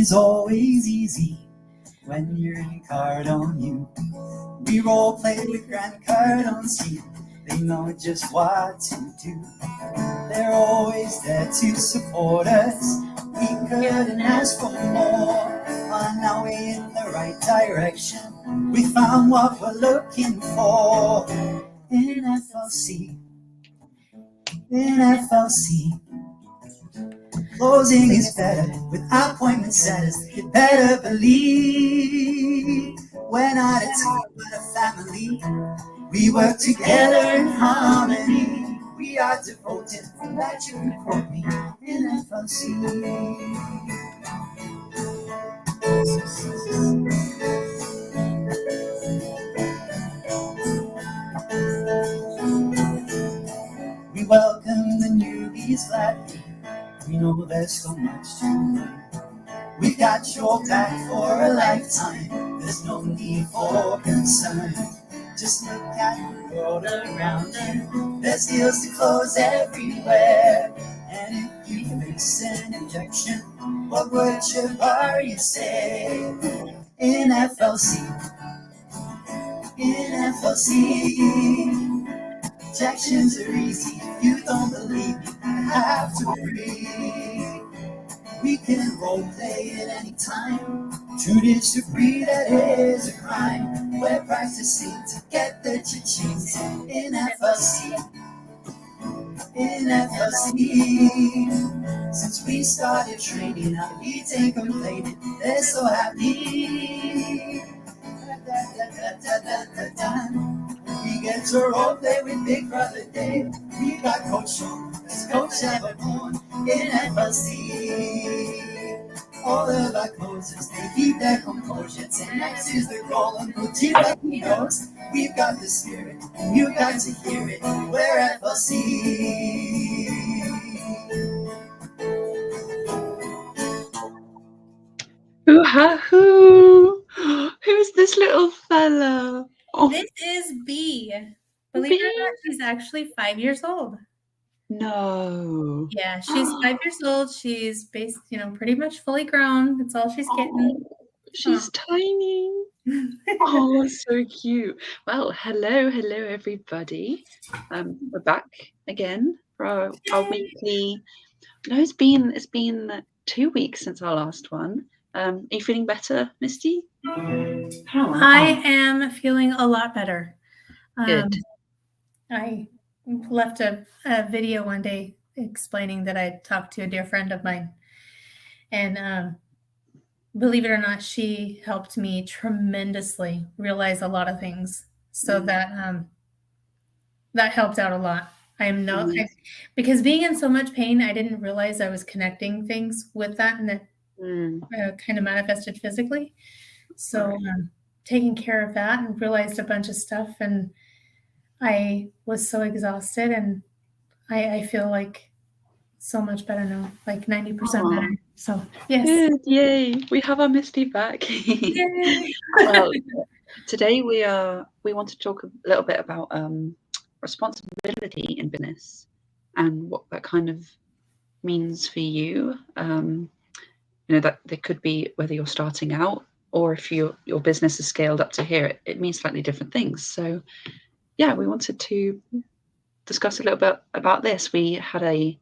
is always easy when you're in Cardone U. We role play with Grand Cardone's team. They know just what to do. They're always there to support us. We couldn't ask for more. On our way in the right direction, we found what we're looking for. In FLC, closing is better with appointment setters. You better believe we're not a team but a family. We work together in harmony. We are devoted, and that you can quote me in FLC. We welcome the newbies gladly. We know there's so much to learn. We've got your back for a lifetime. There's no need for concern. Just look at the world around you. There's deals to close everywhere. And if you miss an injection, what would your barrier say? In FLC, injections are easy. If you don't believe me, you have to agree. We can role play at any time. Tune in to free, that is a crime. We're practicing to get the cha-chings in FLC. Since we started training, our leads ain't complaining. They're so happy. We get to role play with Big Brother Dave. We got Coach Sean, best coach ever born in FLC. All of our coaches, they keep their composure. 10X is the goal, and no team like he knows. We've got the spirit, and you got to hear it. We're FLC. Ooh-ha-hoo! Who's this little fella? Oh, This is B. Believe it or not, she's actually 5 years old. no. Yeah, she's 5 years old. She's pretty much fully grown. That's all she's getting. She's tiny. Oh, so cute. Well, hello, everybody. We're back again for our weekly. No, it's been 2 weeks since our last one. Are you feeling better, Misty? I am feeling a lot better. Good. I left a video one day explaining that I talked to a dear friend of mine, and believe it or not, she helped me tremendously realize a lot of things. So that helped out a lot. Because being in so much pain, I didn't realize I was connecting things with that, and it kind of manifested physically. So taking care of that and realized a bunch of stuff, and I was so exhausted, and I feel like so much better now, like 90% better. So yes. Good, yay! We have our Misty back. Yay. Well, today we want to talk a little bit about responsibility in business and what that kind of means for you. That there could be whether you're starting out or if your business is scaled up to here, it means slightly different things. So yeah, we wanted to discuss a little bit about this. We had a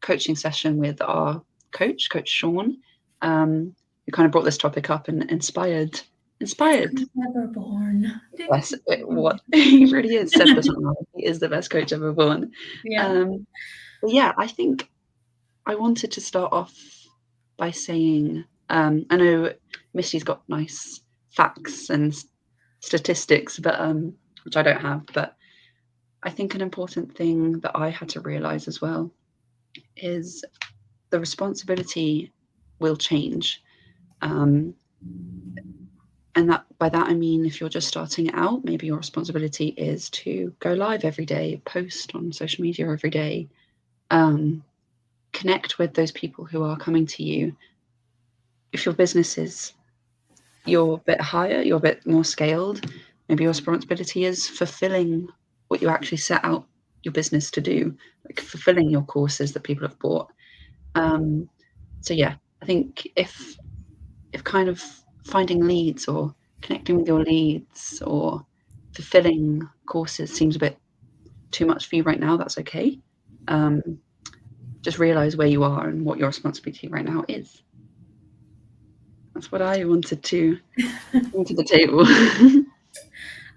coaching session with our Coach Sean, who kind of brought this topic up and inspired. Never born. Yes, what he really is. Said this on. He is the best coach ever born. Yeah. But yeah, I think I wanted to start off by saying, I know Misty's got nice facts and statistics, but which I don't have. But I think an important thing that I had to realize as well is the responsibility will change. And by that I mean, if you're just starting out, maybe your responsibility is to go live every day, post on social media every day, connect with those people who are coming to you. If your business you're a bit higher, you're a bit more scaled, maybe your responsibility is fulfilling what you actually set out your business to do, like fulfilling your courses that people have bought. So yeah, I think if if kind of finding leads or connecting with your leads or fulfilling courses seems a bit too much for you right now, that's okay. Just realize where you are and what your responsibility right now is. That's what I wanted to bring to the table.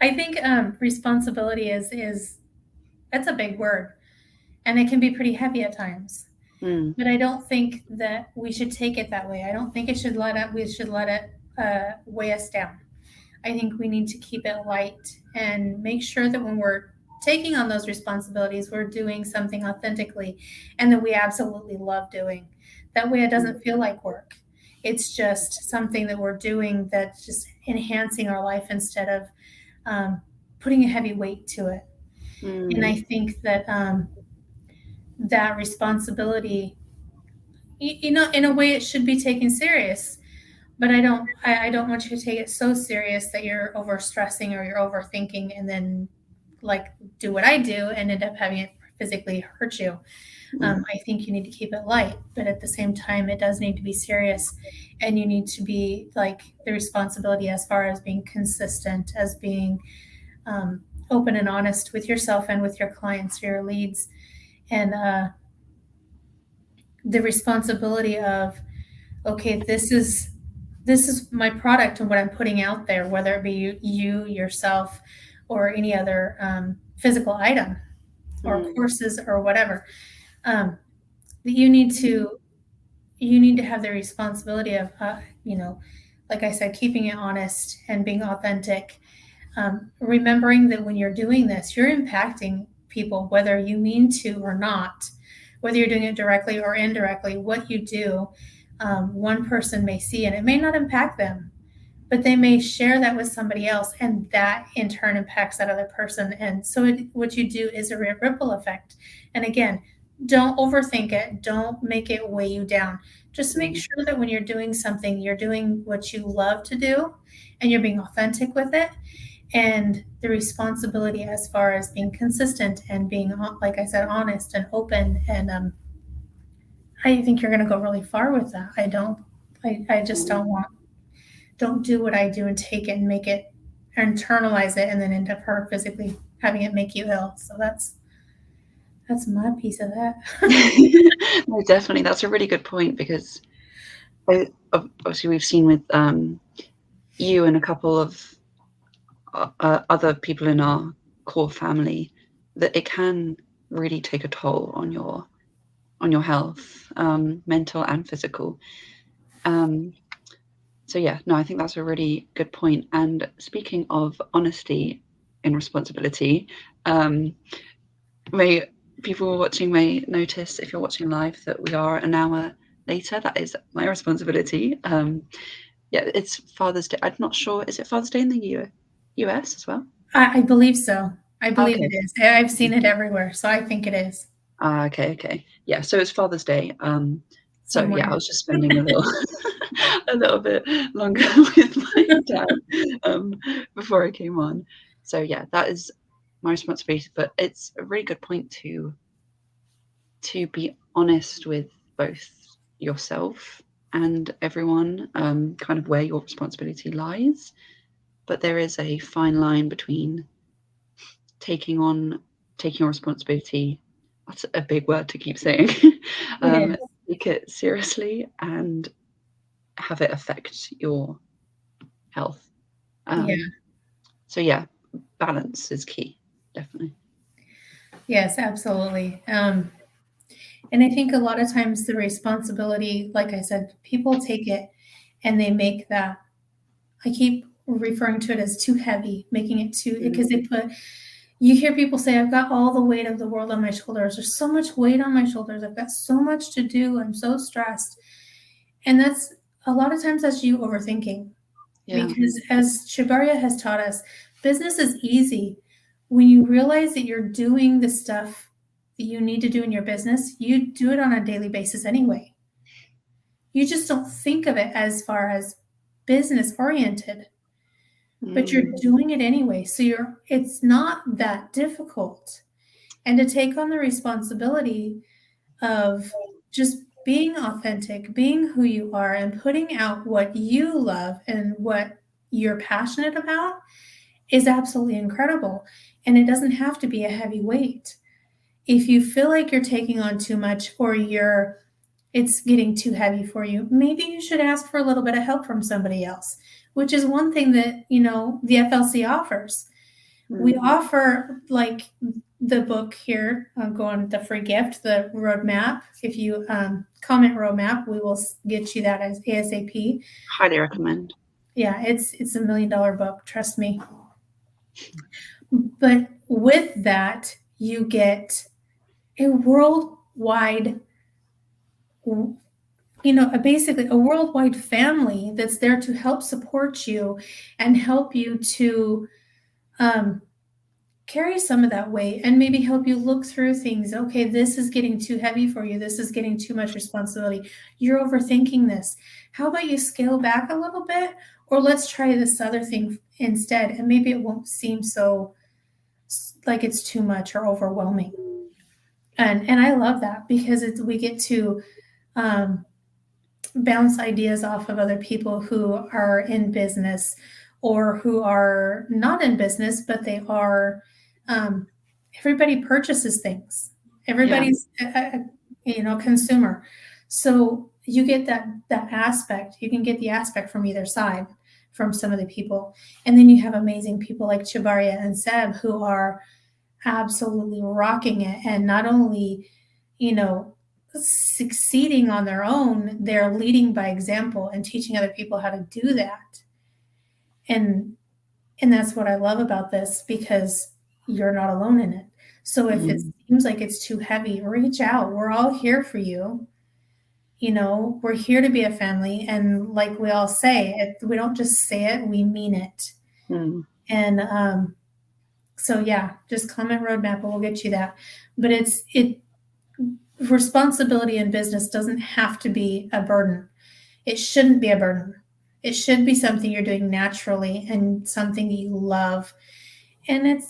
I think responsibility is that's a big word, and it can be pretty heavy at times. But I don't think that we should take it that way. I don't think we should let it weigh us down. I think we need to keep it light and make sure that when we're taking on those responsibilities, we're doing something authentically and that we absolutely love doing. That way it doesn't feel like work. It's just something that we're doing that's just enhancing our life instead of putting a heavy weight to it. And I think that that responsibility, in a way, it should be taken serious. But I don't want you to take it so serious that you're over stressing or you're overthinking and then like do what I do and end up having it physically hurt you. I think you need to keep it light, but at the same time, it does need to be serious, and you need to be like the responsibility as far as being consistent, as being open and honest with yourself and with your clients, your leads, and the responsibility of, okay, this is my product and what I'm putting out there, whether it be you yourself or any other physical item or courses or whatever. That you need to have the responsibility of, like I said, keeping it honest and being authentic. Remembering that when you're doing this, you're impacting people, whether you mean to or not, whether you're doing it directly or indirectly. What you do, one person may see, and it may not impact them, but they may share that with somebody else, and that in turn impacts that other person. And so what you do is a ripple effect. And again, don't overthink it. Don't make it weigh you down. Just make sure that when you're doing something, you're doing what you love to do and you're being authentic with it. And the responsibility as far as being consistent and being, like I said, honest and open. And I think you're going to go really far with that. I just don't do what I do and take it and make it, internalize it, and then end up her physically having it make you ill. So that's my piece of that. No, definitely. That's a really good point, because obviously we've seen with you and a couple of other people in our core family that it can really take a toll on your health, mental and physical. So yeah, no, I think that's a really good point. And speaking of honesty in responsibility, people watching may notice, if you're watching live, that we are an hour later. That is my responsibility. Yeah, it's Father's Day. I'm not sure. Is it Father's Day in the US as well? I believe so. I believe it is. I've seen it everywhere, so I think it is. Okay. Yeah, so it's Father's Day. So Somewhere. yeah, I was just spending a little bit longer with my dad before I came on. So yeah, that is my responsibility. But it's a really good point to be honest with both yourself and everyone, kind of where your responsibility lies. But there is a fine line between taking your responsibility. That's a big word to keep saying. Take it seriously and have it affect your health. So yeah, balance is key, definitely. Yes, absolutely. And I think a lot of times the responsibility, like I said, people take it and they make that, I keep referring to it as too heavy, making it too, because you hear people say, I've got all the weight of the world on my shoulders. There's so much weight on my shoulders. I've got so much to do. I'm so stressed. And that's a lot of times that's you overthinking. Yeah. Because as Shibarya has taught us, business is easy. When you realize that you're doing the stuff that you need to do in your business, you do it on a daily basis anyway. You just don't think of it as far as business oriented, but you're doing it anyway. So it's not that difficult. And to take on the responsibility of just being authentic, being who you are, and putting out what you love and what you're passionate about is absolutely incredible. And it doesn't have to be a heavy weight. If you feel like you're taking on too much or it's getting too heavy for you, maybe you should ask for a little bit of help from somebody else, which is one thing that, the FLC offers. We offer, like the book here, going the free gift, the roadmap. If you comment roadmap, we will get you that as ASAP. Highly recommend. Yeah, it's $1 million book, trust me. But with that, you get a worldwide, basically a worldwide family that's there to help support you and help you to carry some of that weight and maybe help you look through things. Okay, this is getting too heavy for you. This is getting too much responsibility. You're overthinking this. How about you scale back a little bit? Or let's try this other thing instead. And maybe it won't seem so like it's too much or overwhelming. And I love that because we get to bounce ideas off of other people who are in business or who are not in business, but they are, everybody purchases things. Everybody's a consumer. So you get that aspect. You can get the aspect from either side from some of the people. And then you have amazing people like Chabaria and Seb who are absolutely rocking it. And not only, succeeding on their own, they're leading by example and teaching other people how to do that. And that's what I love about this, because you're not alone in it. So if it seems like it's too heavy, reach out. We're all here for you. We're here to be a family. And like we all say, we don't just say it, we mean it. And so yeah, just comment roadmap and we'll get you that. But responsibility in business doesn't have to be a burden. It shouldn't be a burden. It should be something you're doing naturally and something you love. And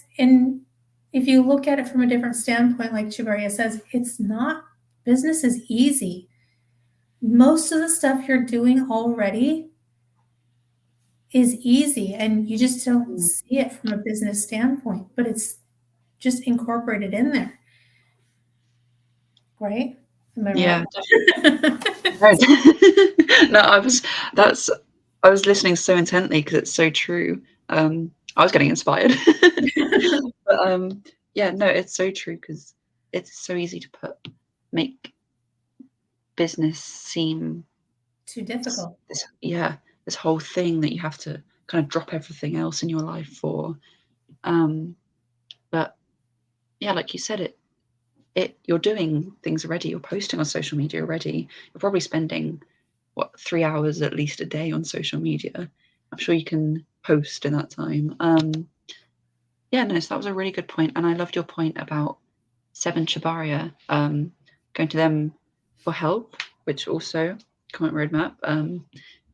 if you look at it from a different standpoint, like Chabaria says, business is easy. Most of the stuff you're doing already is easy, and you just don't see it from a business standpoint, but it's just incorporated in there. Right? Am I right? No, I was listening so intently because it's so true. I was getting inspired. But it's so true because it's so easy to make business seem too difficult. This whole thing that you have to kind of drop everything else in your life for. But yeah, like you said, you're doing things already. You're posting on social media already. You're probably spending 3 hours at least a day on social media. I'm sure you can post in that time. So that was a really good point. And I loved your point about Seb and Chabaria, going to them for help, which also comment roadmap,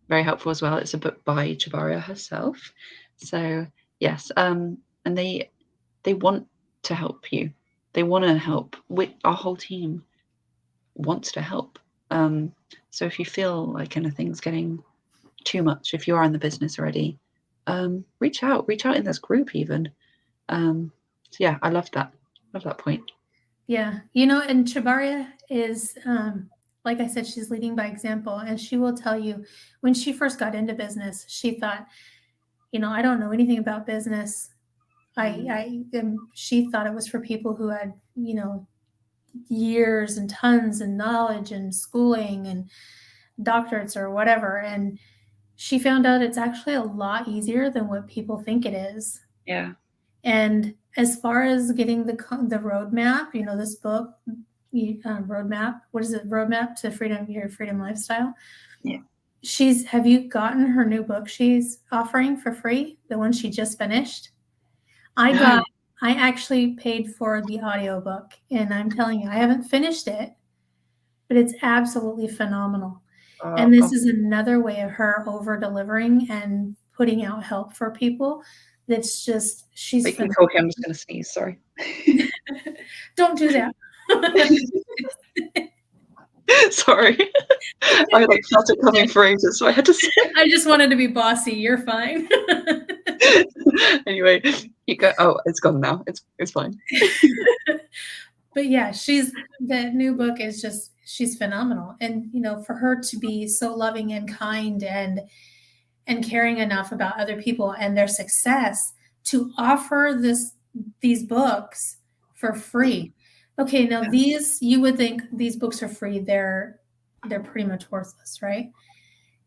very helpful as well. It's a book by Chabaria herself. So yes, and they want to help you. They want to help. Our whole team wants to help. So if you feel like anything's getting too much, if you are in the business already, reach out in this group even. I love that. Love that point. Yeah. And Chabaria is, like I said, she's leading by example, and she will tell you when she first got into business, she thought, I don't know anything about business. She thought it was for people who had, years and tons and knowledge and schooling and doctorates or whatever. And she found out it's actually a lot easier than what people think it is. Yeah. And as far as getting the roadmap, this book, roadmap, what is it? Roadmap to your freedom lifestyle. Yeah. Have you gotten her new book she's offering for free? The one she just finished? I actually paid for the audiobook, and I'm telling you, I haven't finished it, but it's absolutely phenomenal. And this is another way of her over delivering and putting out help for people. That's just, she's you can talk, I'm just going to sneeze, sorry. Don't do that. Sorry. I like felt it coming for ages, so I had to say. I just wanted to be bossy. You're fine. Anyway, you go. Oh, it's gone now. It's fine. But yeah, the new book is just, she's phenomenal. And, for her to be so loving and kind and caring enough about other people and their success to offer these books for free. Okay, now you would think these books are free. They're pretty much worthless, right?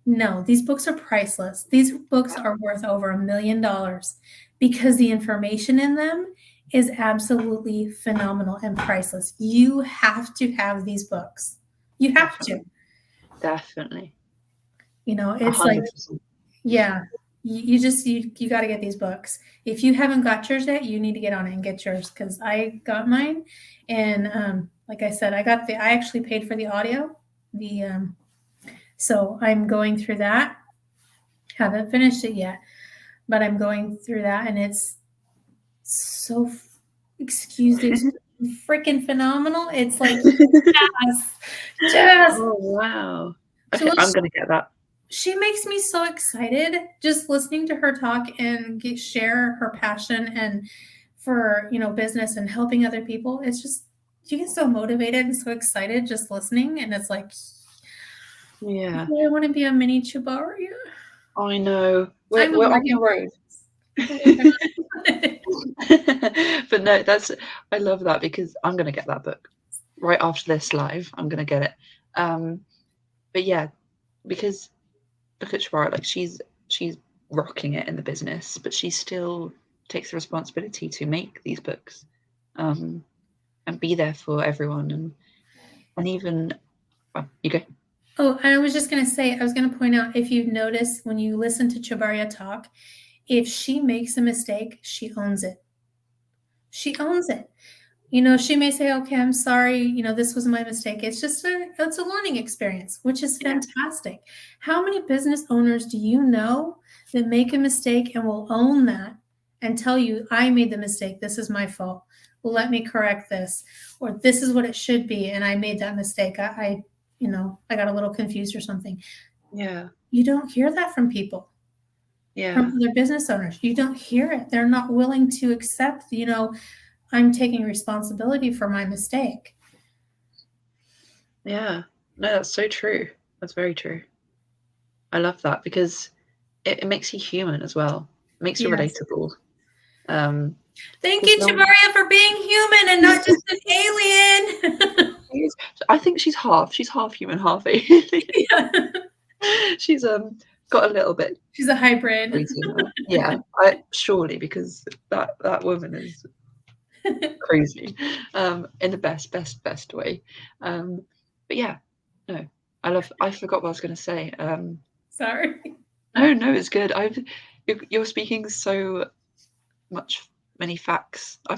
No, these books are priceless. These books are worth over $1 million because the information in them is absolutely phenomenal and priceless. You have to have these books. You have to. Definitely. It's 100%. like, yeah, you got to get these books. If you haven't got yours yet, you need to get on it and get yours, because I got mine. And like I said, I actually paid for the audio. So I'm going through that. Haven't finished it yet, but I'm going through that, and it's so, excuse this, freaking phenomenal. It's like, yes. Oh, wow. Okay, I'm going to get that. She makes me so excited just listening to her talk and share her passion and for, business and helping other people. It's just, you get so motivated and so excited just listening. And it's like, yeah, I want to be a mini Chibaria. I know. We're on the road. But no, I love that, because I'm going to get that book right after this live. I'm going to get it. But yeah, because look at Shibara, like she's rocking it in the business, but she still takes the responsibility to make these books, and be there for everyone, and even, well, you go. Oh, I was just going to say, I was going to point out, if you notice when you listen to Chibaria talk, if she makes a mistake, she owns it. She owns it. She may say, okay, I'm sorry, this was my mistake. It's just it's a learning experience, which is fantastic. How many business owners do you know that make a mistake and will own that and tell you, I made the mistake. This is my fault. Let me correct this. Or this is what it should be. And I made that mistake. I got a little confused or something. Yeah. You don't hear that from people. Yeah. From other business owners. You don't hear it. They're not willing to accept, I'm taking responsibility for my mistake. Yeah. No, that's so true. That's very true. I love that, because it makes you human as well. It makes you relatable. Thank you, Chibaria, for being human and not just an alien. I think she's half human, half alien. Yeah. She's got a little bit. She's a hybrid. Yeah, surely, because that woman is crazy, in the best way. But yeah, no, I forgot what I was going to say. Sorry. No, it's good. You're speaking so many facts. I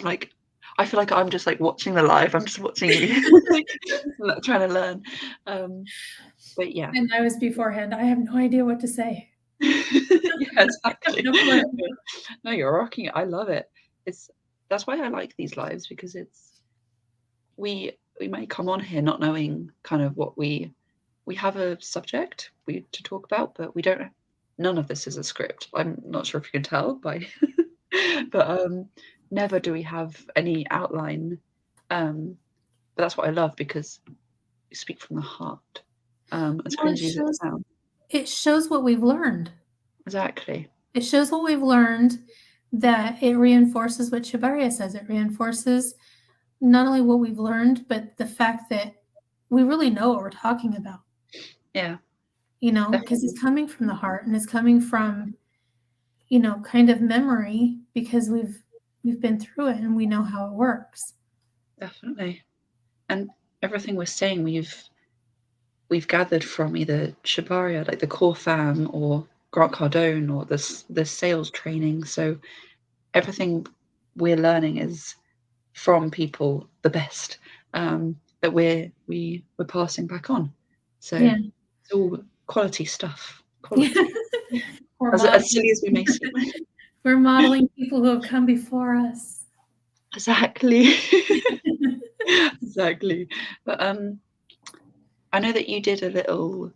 feel like I'm just like watching the live. I'm just watching you, like, trying to learn. But yeah. And I was beforehand. I have no idea what to say. Yeah, exactly. No, you're rocking it. I love it. That's why I like these lives, because we may come on here not knowing kind of what we have a subject to talk about, but we don't. None of this is a script. I'm not sure if you can tell by, but never do we have any outline. But that's what I love, because you speak from the heart. As cringy as it sounds. It shows what we've learned. Exactly. It shows what we've learned, that it reinforces what Chibaria says. It reinforces not only what we've learned, but the fact that we really know what we're talking about. Yeah. Because it's coming from the heart, and it's coming from, kind of memory, because we've been through it and we know how it works. Definitely. And everything we're saying, we've gathered from either Chibaria, like the core fam, or Grant Cardone, or the sales training. So everything we're learning is from people, the best, that we're passing back on. So it's all quality stuff. Quality. As silly as we may seem. We're modeling people who have come before us. Exactly. Exactly. But I know that you did a little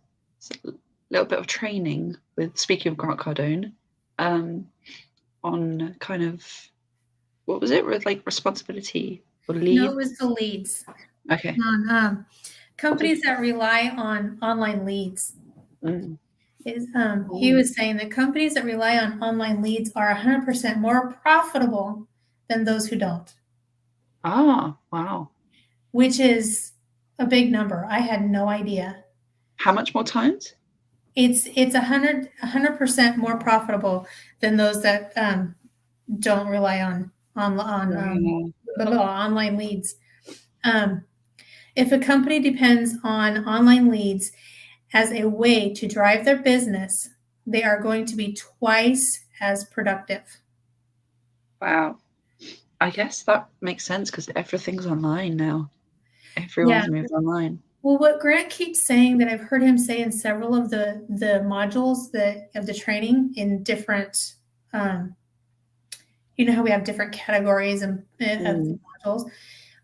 bit of training with, speaking of Grant Cardone, on kind of, what was it, with like responsibility or No, lead? it was the leads. Okay. On companies that rely on online leads. Mm. He was saying that companies that rely on online leads are 100% more profitable than those who don't. Ah, wow. Which is a big number. I had no idea. How much more times? It's 100% more profitable than those that don't rely on online leads. If a company depends on online leads as a way to drive their business, they are going to be twice as productive. Wow. I guess that makes sense because everything's online now. Everyone's moved online. Well, what Grant keeps saying that I've heard him say in several of the modules of the training in different, you know how we have different categories of the modules.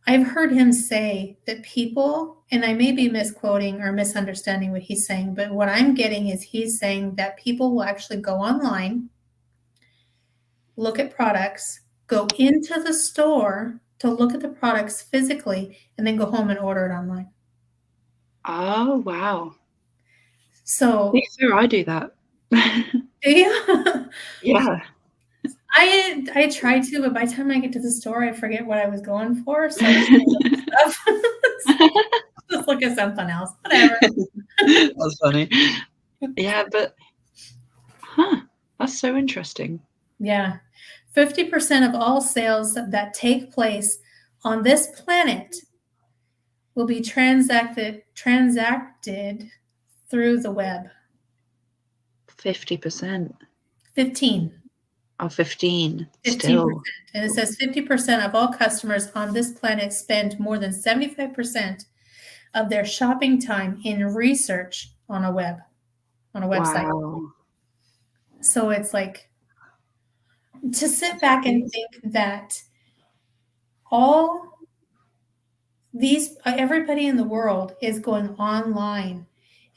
I've heard him say that people, and I may be misquoting or misunderstanding what he's saying, but what I'm getting is he's saying that people will actually go online, look at products, go into the store to look at the products physically, and then go home and order it online. Oh, wow. So I do that. do you? Yeah. I try to, but by the time I get to the store, I forget what I was going for. So I just just look at something else. Whatever. That's funny. Yeah, but that's so interesting. Yeah. 50% of all sales that take place on this planet will be transacted through the web. 50%. 15. Oh, 15. 15%. Still. And it says 50% of all customers on this planet spend more than 75% of their shopping time in research on a website. Wow. So it's like, to sit back and think that all these, everybody in the world is going online,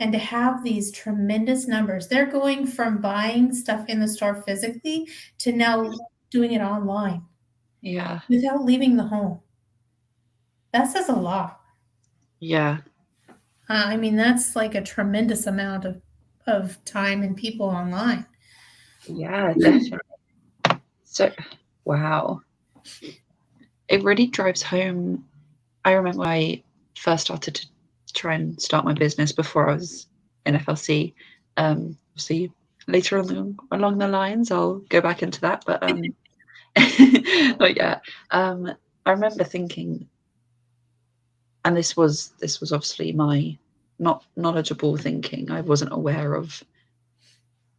and to have these tremendous numbers, they're going from buying stuff in the store physically to now doing it online. Yeah. Without leaving the home. That says a lot. Yeah. I mean, that's like a tremendous amount of time and people online. Yeah, definitely. So, wow. It really drives home. I remember when I first started to try and start my business before I was in FLC. Obviously, later along the lines, I'll go back into that. But but yeah, I remember thinking, and this was obviously my not knowledgeable thinking. I wasn't aware of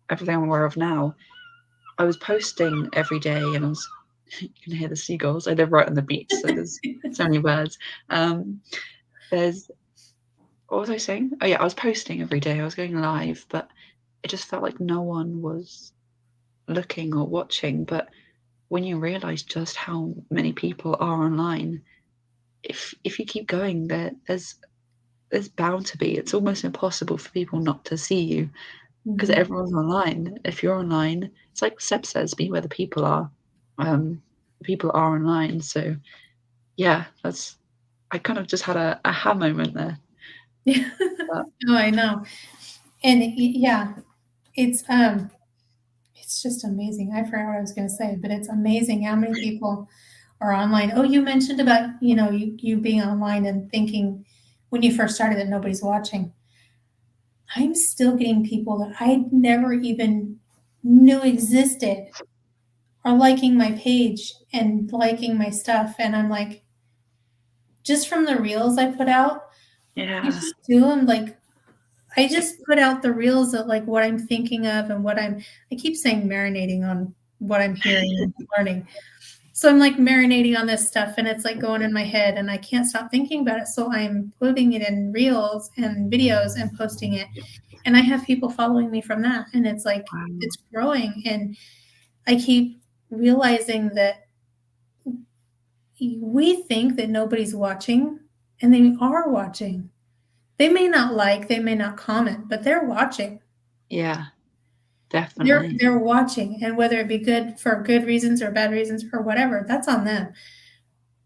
everything I'm aware of now. I was posting every day, and you can hear the seagulls. I live right on the beach, so there's so many birds. What was I saying? Oh yeah, I was posting every day. I was going live, but it just felt like no one was looking or watching. But when you realize just how many people are online, if you keep going, there's bound to be. It's almost impossible for people not to see you because everyone's online. If you're online, it's like Seb says, be where the people are. People are online. So yeah, I kind of just had a aha moment there. Yeah. Oh, I know. And yeah, it's just amazing. I forgot what I was going to say, but it's amazing how many people are online. Oh, you mentioned about, you being online and thinking when you first started that nobody's watching. I'm still getting people that I never even knew existed are liking my page and liking my stuff. And I'm like, just from the reels I put out, Yeah. I just do them like, I just put out the reels of like what I'm thinking of and I keep saying marinating on what I'm hearing and learning. So I'm like marinating on this stuff and it's like going in my head and I can't stop thinking about it. So I'm putting it in reels and videos and posting it. And I have people following me from that. And it's like, It's growing. And I keep realizing that we think that nobody's watching and they are watching. They may not comment, but they're watching. Yeah, definitely. They're watching, and whether it be good for good reasons or bad reasons or whatever, that's on them.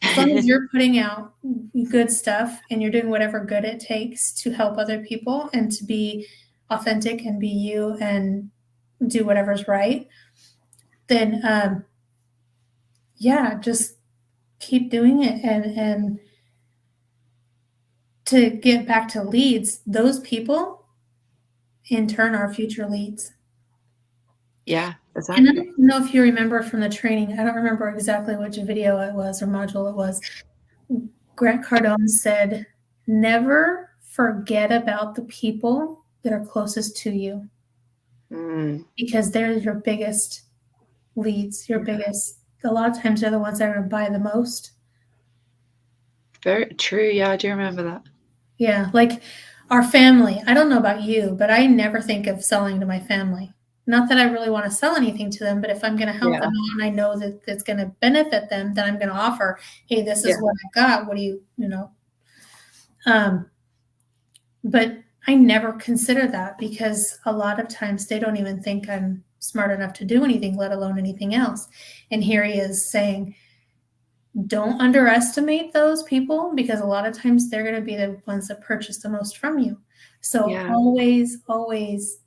As long as you're putting out good stuff and you're doing whatever good it takes to help other people and to be authentic and be you and do whatever's right, then yeah, just keep doing it. And to get back to leads, those people in turn are future leads. Yeah, And I exactly. don't know if you remember from the training, I don't remember exactly which video it was or module it was. Grant Cardone said, never forget about the people that are closest to you because they're your biggest leads, your biggest. A lot of times they're the ones that are going to buy the most. Very true. Yeah, I do remember that. Yeah, like our family. I don't know about you, but I never think of selling to my family. Not that I really want to sell anything to them, but if I'm going to help them out and I know that it's going to benefit them, then I'm going to offer, hey, this is what I've got. What do you know? But I never consider that because a lot of times they don't even think I'm smart enough to do anything, let alone anything else. And here he is saying, don't underestimate those people because a lot of times they're going to be the ones that purchase the most from you. So always, always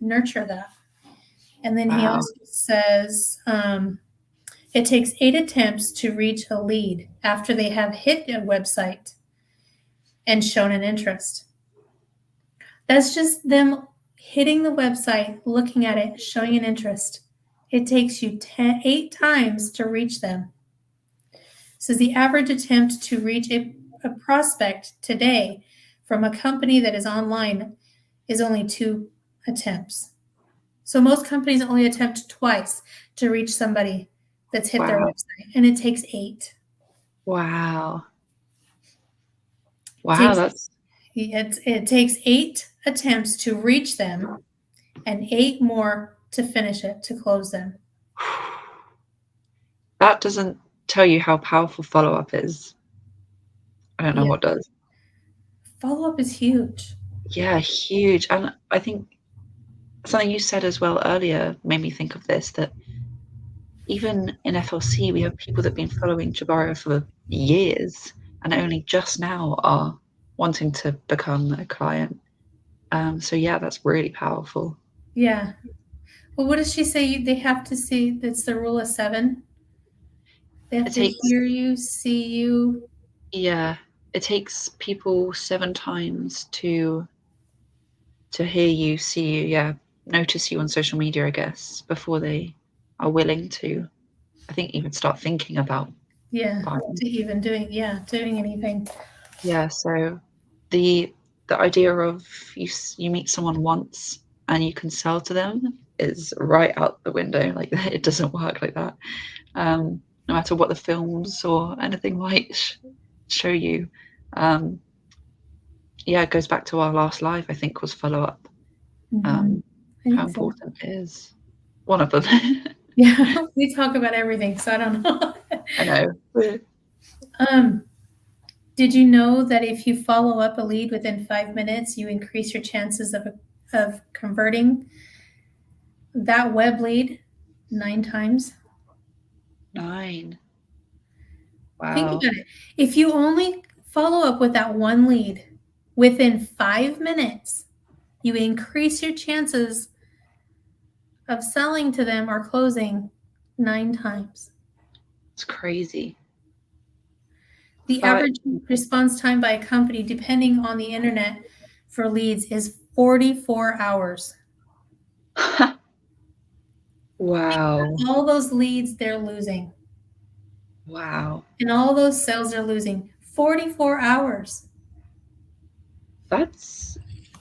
nurture that. And then he also says, it takes 8 attempts to reach a lead after they have hit a website and shown an interest. That's just them hitting the website, looking at it, showing an interest. It takes you 8 times to reach them. So the average attempt to reach a prospect today from a company that is online is only 2 attempts. So most companies only attempt twice to reach somebody that's hit their website, and it takes 8. Wow. It takes 8 attempts to reach them and 8 more to finish it, to close them. That doesn't tell you how powerful follow-up is. I don't know what does. Follow-up is huge. Yeah, huge. And I think something you said as well earlier made me think of this, that even in FLC, we have people that have been following Jabara for years and only just now are wanting to become a client. So yeah, that's really powerful. Yeah. Well, what does she say? They have to see, that's the rule of 7. They have to hear you, see you. Yeah. It takes people 7 times to hear you, see you, notice you on social media, I guess, before they are willing to, I think, even start thinking about buying. To even doing anything. Yeah, so the idea of you meet someone once and you can sell to them is right out the window. Like, it doesn't work like that. No matter what the films or anything might show you. It goes back to our last live, I think, was follow up. How important it is. One of them. Yeah, we talk about everything, so I don't know. I know. Did you know that if you follow up a lead within 5 minutes, you increase your chances of converting that web lead 9 times? 9. Wow. Think about it. If you only follow up with that one lead within 5 minutes, you increase your chances of selling to them or closing 9 times. It's crazy. The average response time by a company, depending on the internet, for leads is 44 hours. Wow. All those leads they're losing. Wow. And all those sales they're losing. 44 hours. That's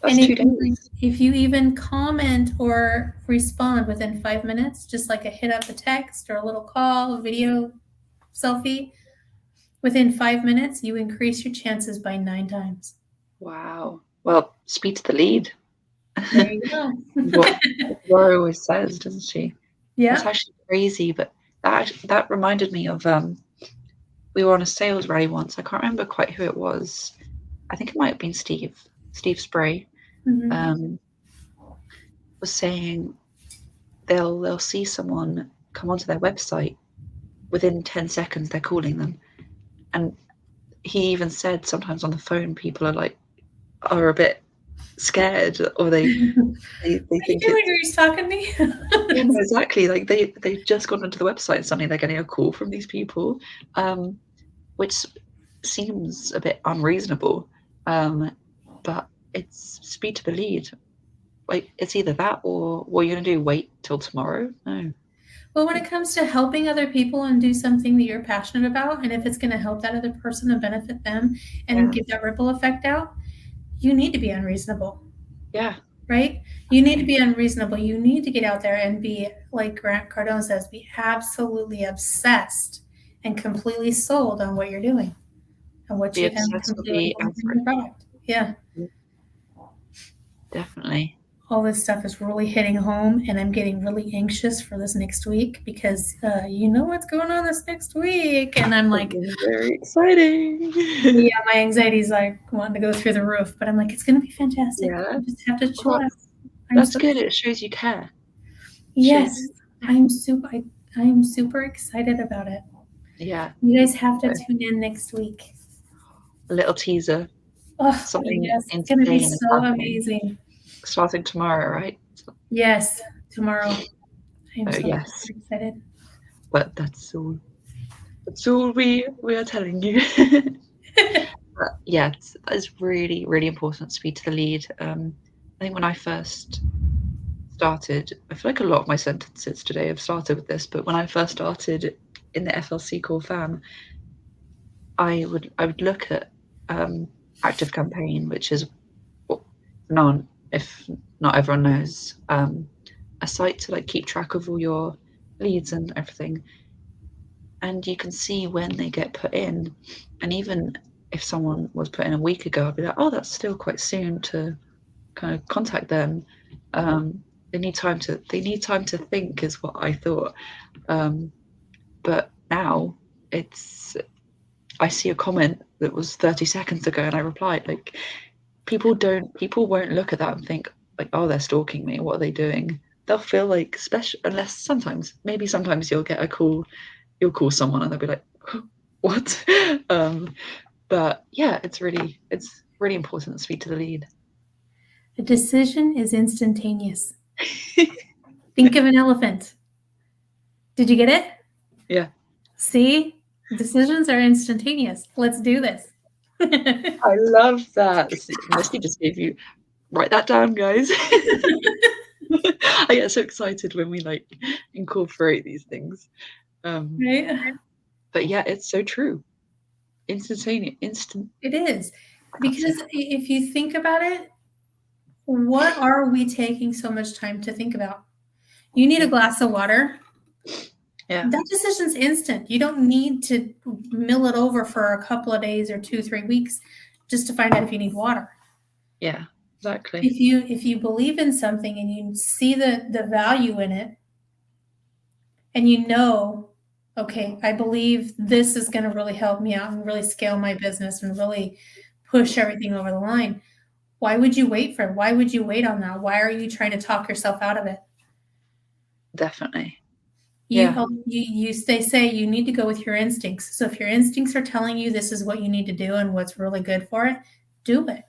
2 days. If you even comment or respond within 5 minutes, just like a hit up a text or a little call, a video, selfie, within 5 minutes, you increase your chances by 9 times. Wow. Well, speed to the lead. There you go. What Laura always says, doesn't she? Yeah. That's actually crazy, but that reminded me of we were on a sales rally once. I can't remember quite who it was. I think it might have been Steve. Steve Spray, Mhm. was saying they'll see someone come onto their website, within 10 seconds they're calling them, and he even said sometimes on the phone people are a bit scared, or they Are you think doing? it's Are you talking to me? yeah, no, exactly, like they've just gone onto the website and suddenly they're getting a call from these people, which seems a bit unreasonable, but it's speed to the lead. Like, it's either that or what are you going to do, wait till tomorrow? No. Well, when it comes to helping other people and do something that you're passionate about, and if it's going to help that other person and benefit them and Yeah. get that ripple effect out, you need to be unreasonable, Yeah. right? You need to be unreasonable. You need to get out there and be, like Grant Cardone says, be absolutely obsessed and completely sold on what you're doing and what Be you and obsessed with completely the believe in your product. Yeah. definitely. All this stuff is really hitting home, and I'm getting really anxious for this next week because you know what's going on this next week, and I'm like, Very exciting. yeah, my anxiety's like wanting to go through the roof, but I'm like, it's gonna be fantastic. Yeah. You just have to chill Well, out. that's good. It shows you care. Yes, Shows, I'm super excited about it. yeah. You guys have to tune in next week. A little teaser. Oh Something yes, it's gonna be insane is so happening. amazing. Starting tomorrow, right? Yes, tomorrow. I'm Oh so yes. super excited. But that's all. That's all we are telling you. But yeah, it's really, really important to be to the lead. I think when I first started, I feel like a lot of my sentences today have started with this, but when I first started in the FLC Core Fam, I would look at Active Campaign, which is what known, if not everyone knows, a site to like keep track of all your leads and everything, and you can see when they get put in, and even if someone was put in a week ago, I'd be like, oh, that's still quite soon to kind of contact them. They need time to think, is what I thought. But now it's I see a comment that was 30 seconds ago and I replied. Like, people won't look at that and think like, oh, they're stalking me, what are they doing? They'll feel like special, unless sometimes you'll get a call, you'll call someone and they'll be like, what? But yeah, it's really important to speak to the lead. A decision is instantaneous. Think of an elephant. Did you get it? Yeah. See? Decisions are instantaneous. Let's do this. I love that. Misty just gave you, write that down, guys. I get so excited when we like incorporate these things. Right? But yeah, it's so true. Instantaneous, It is. Because if you think about it, what are we taking so much time to think about? You need a glass of water. Yeah. That decision's instant. You don't need to mill it over for a couple of days or 2-3 weeks just to find out if you need water. Yeah, exactly. If you believe in something and you see the value in it, and you know, okay, I believe this is going to really help me out and really scale my business and really push everything over the line. Why would you wait for it? Why would you wait on that? Why are you trying to talk yourself out of it? Definitely. They say you need to go with your instincts. So if your instincts are telling you this is what you need to do and what's really good for it, do it.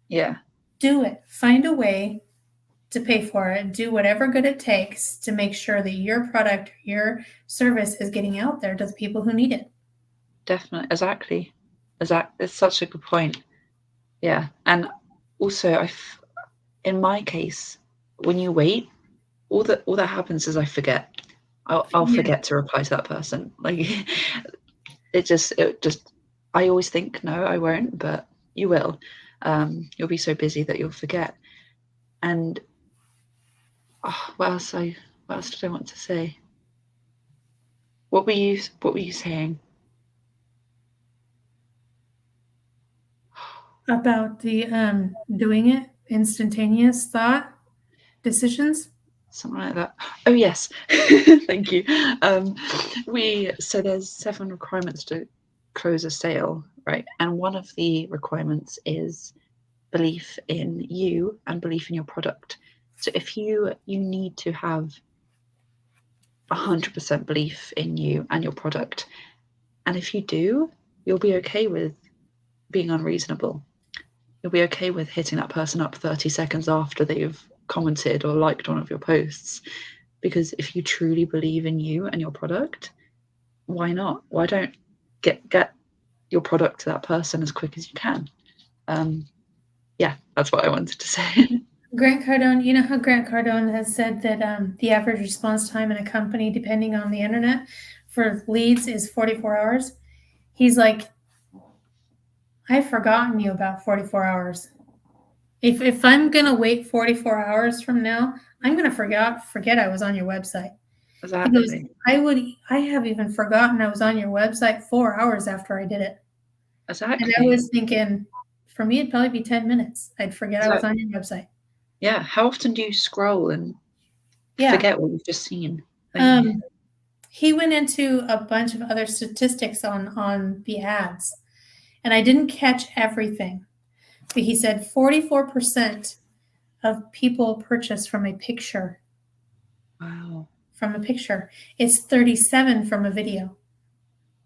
Yeah. Do it. Find a way to pay for it. Do whatever good it takes to make sure that your product, your service is getting out there to the people who need it. Definitely. Exactly. It's such a good point. Yeah. And also, in my case, when you wait, all that happens is I forget. I'll forget to reply to that person. Like, it just I always think, no, I won't, but you will. You'll be so busy that you'll forget. And what else did I want to say? What were you saying? About the doing it, instantaneous thought, decisions? Something like that. Oh yes. Thank you. So there's 7 requirements to close a sale, right? And one of the requirements is belief in you and belief in your product. So if you need to have 100% belief in you and your product, and if you do, you'll be okay with being unreasonable. You'll be okay with hitting that person up 30 seconds after they've commented or liked one of your posts. Because if you truly believe in you and your product, why not? Why don't get your product to that person as quick as you can? Yeah, that's what I wanted to say. Grant Cardone, you know how Grant Cardone has said that the average response time in a company, depending on the internet, for leads is 44 hours? He's like, I've forgotten you about 44 hours. If I'm gonna wait 44 hours from now, I'm gonna forget I was on your website. He goes, Exactly. I have even forgotten I was on your website 4 hours after I did it. Exactly. And I was thinking, for me, it'd probably be 10 minutes. I'd forget I was on your website. Yeah. How often do you scroll and Yeah. forget what you've just seen? He went into a bunch of other statistics on the ads, and I didn't catch everything. But he said 44% of people purchase from a picture. Wow. From a picture. It's 37 from a video.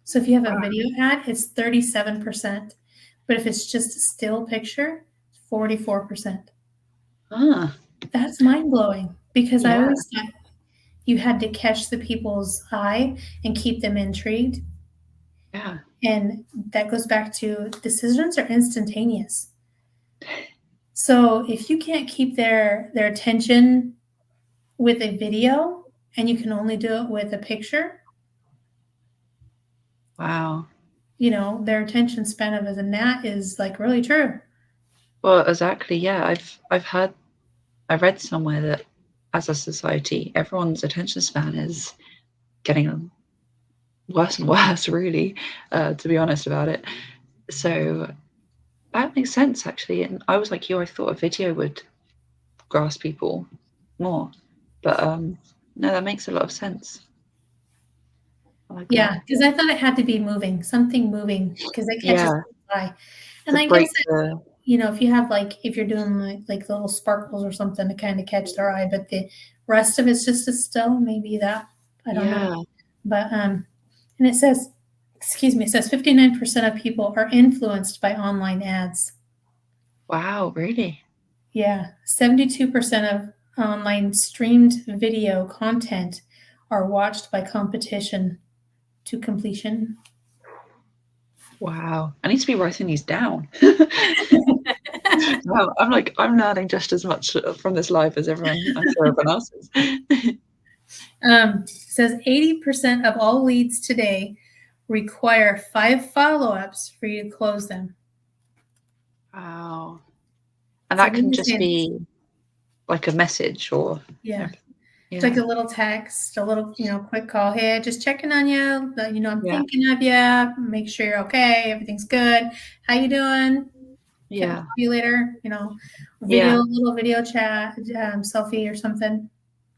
So if you have a video ad, it's 37%. But if it's just a still picture, 44%. That's mind-blowing, because I always thought you had to catch the people's eye and keep them intrigued. Yeah. And that goes back to decisions are instantaneous. So if you can't keep their attention with a video and you can only do it with a picture, Wow. you know, their attention span of a gnat is like really true. Well, exactly. Yeah. I read somewhere that as a society, everyone's attention span is getting worse and worse, really, to be honest about it. So that makes sense, actually. And I was like you, I thought a video would grasp people more. But no, that makes a lot of sense. Like Yeah, because I thought it had to be something moving, because it catches the eye. And I guess you know, if you have if you're doing like little sparkles or something to kind of catch their eye, but the rest of it's just a still, maybe that, I don't know. But and it says, it says 59% of people are influenced by online ads. Wow, really? Yeah, 72% of online streamed video content are watched by competition to completion. Wow, I need to be writing these down. Wow, I'm learning just as much from this live as everyone else is. Says 80% of all leads today require 5 follow-ups for you to close them. Wow. And that can just be like a message or like a little text, a little, quick call. Hey, just checking on you. I'm thinking of you. Make sure you're okay. Everything's good. How you doing? Can I call you later? Little video chat, selfie or something.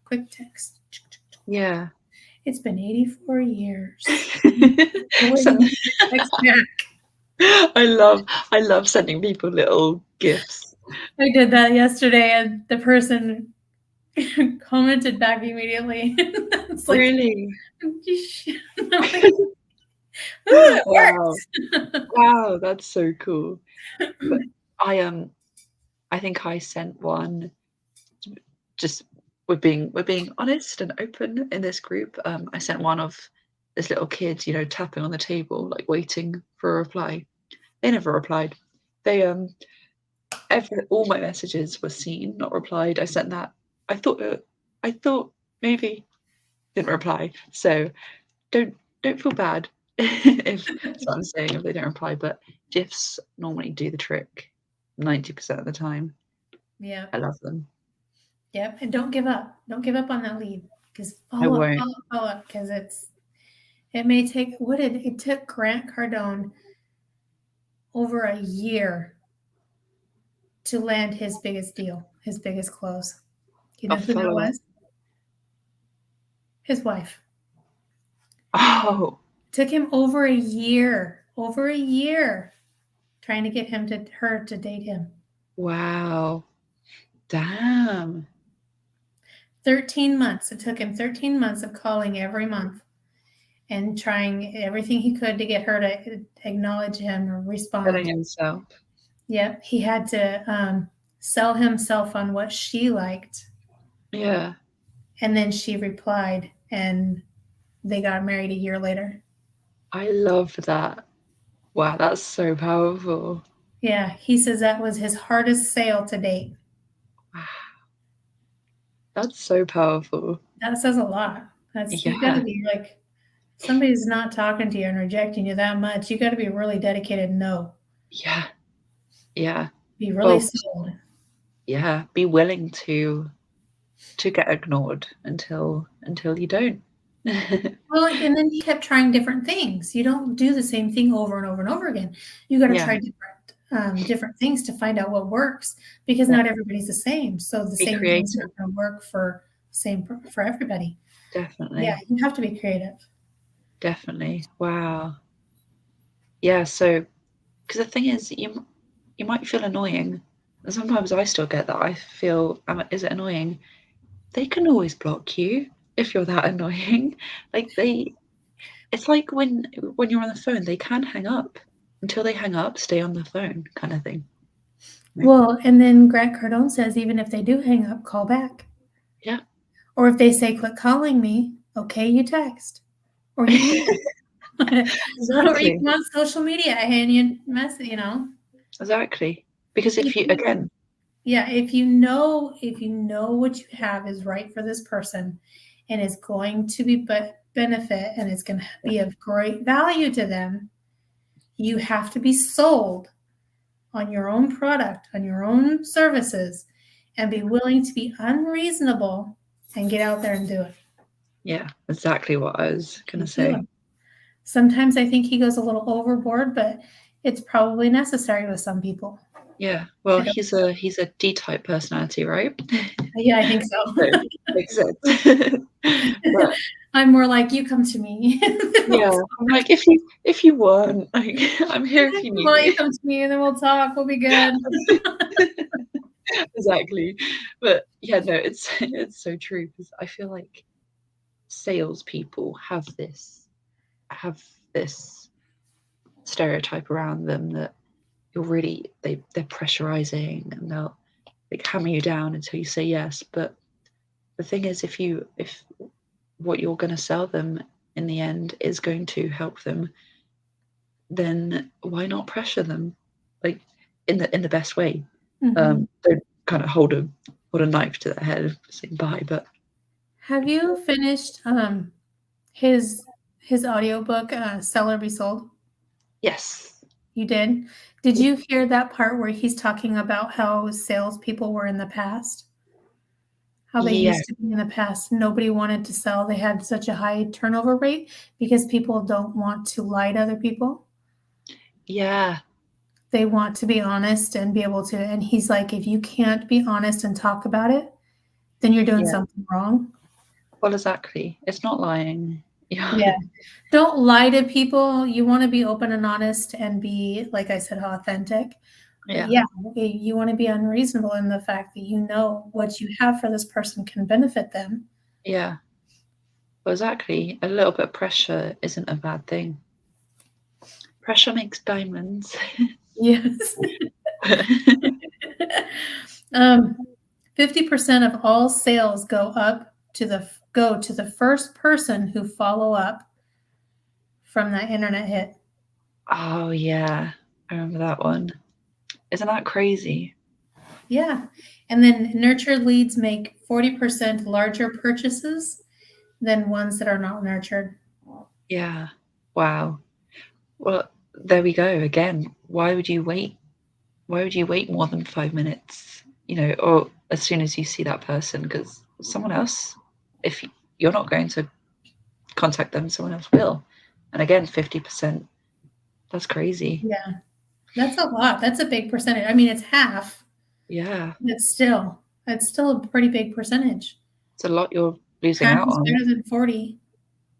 Quick text. Yeah. It's been 84 years. I love sending people little gifts. I did that yesterday, and the person commented back immediately. It's like, really? Wow. Wow, that's so cool. But I think I sent one just we're being honest and open in this group. I sent one of this little kid, tapping on the table, like waiting for a reply. They never replied. They all my messages were seen, not replied. I sent that. I thought maybe didn't reply. So don't feel bad if that's what I'm saying if they don't reply. But GIFs normally do the trick 90% of the time. Yeah, I love them. Yep, and don't give up. Don't give up on that lead, because follow up, because it may take. It took Grant Cardone over a year to land his biggest deal, his biggest close. You know who that was? His wife. Oh. It took him over a year, trying to get her to date him. Wow. Damn. 13 months. It took him 13 months of calling every month and trying everything he could to get her to acknowledge him or respond. Killing himself. Yep. He had to sell himself on what she liked. Yeah. And then she replied, and they got married a year later. I love that. Wow, that's so powerful. Yeah. He says that was his hardest sale to date. Wow. That's so powerful. That says a lot. That's you got to Yeah. be like, somebody's not talking to you and rejecting you that much. You got to be really dedicated. No. Yeah. Yeah. Be really Well, sold. yeah. Be willing to get ignored until you don't. Well, and then he kept trying different things. You don't do the same thing over and over and over again. You got to Yeah. try different things to find out what works, because Yeah. not everybody's the same. So the Be same things creative. aren't going to work for everybody. Definitely. Yeah, you have to be creative. Definitely. Wow. Yeah. So, because the thing is, you might feel annoying, and sometimes I still get that. I feel, is it annoying? They can always block you if you're that annoying. Like it's like when you're on the phone, they can hang up. Until they hang up, stay on the phone, kind of thing. Right? Well, and then Grant Cardone says even if they do hang up, call back. Yeah. Or if they say quit calling me, okay, you text or you email. Or Exactly. even on social media, and you message, Exactly. Because if you again, yeah, if you know what you have is right for this person and is going to be benefit and it's going to be of great value to them, you have to be sold on your own product, on your own services, and be willing to be unreasonable and get out there and do it. yeah, exactly what I was gonna Do say. it. Sometimes I think he goes a little overboard, but it's probably necessary with some people. Yeah. Well, he's a D-type personality, right? Yeah, I think so. So, makes sense. But I'm more like, you come to me. yeah, I'm like, if you want, like, I'm here if you need Well, you me. come to me and then we'll talk. We'll be good. Exactly. But yeah, no, it's so true because I feel like salespeople have this stereotype around them that they're pressurizing and they'll like hammer you down until you say yes. But the thing is, if what you're going to sell them in the end is going to help them, then why not pressure them, like in the best way? Mhm. Don't kind of hold a knife to their head saying bye. But Have you finished his audiobook, Sell or Be Sold? yes, You did? Did you hear that part where he's talking about how salespeople were in the past? How they yeah, used to be in the past. Nobody wanted to sell. They had such a high turnover rate because people don't want to lie to other people. yeah, They want to be honest and be able to. And he's like, if you can't be honest and talk about it, then you're doing yeah. something wrong. Well, exactly. It's not lying. Yeah. Don't lie to people. You want to be open and honest and be, like I said, authentic. But Yeah. you want to be unreasonable in the fact that you know what you have for this person can benefit them. Yeah. Well, exactly. A little bit of pressure isn't a bad thing. Pressure makes diamonds. Yes. 50% of all sales go to the first person who follow up from that internet hit. Oh yeah, I remember that one. Isn't that crazy? Yeah. And then nurtured leads make 40% larger purchases than ones that are not nurtured. Yeah. Wow. Well, there we go again. Why would you wait? Why would you wait more than 5 minutes? Or as soon as you see that person, because someone else, if you're not going to contact them, someone else will. And again, 50%. That's crazy. Yeah. That's a lot. That's a big percentage. I mean, it's half. Yeah. It's still a pretty big percentage. It's a lot you're losing Half out is on. better than 40.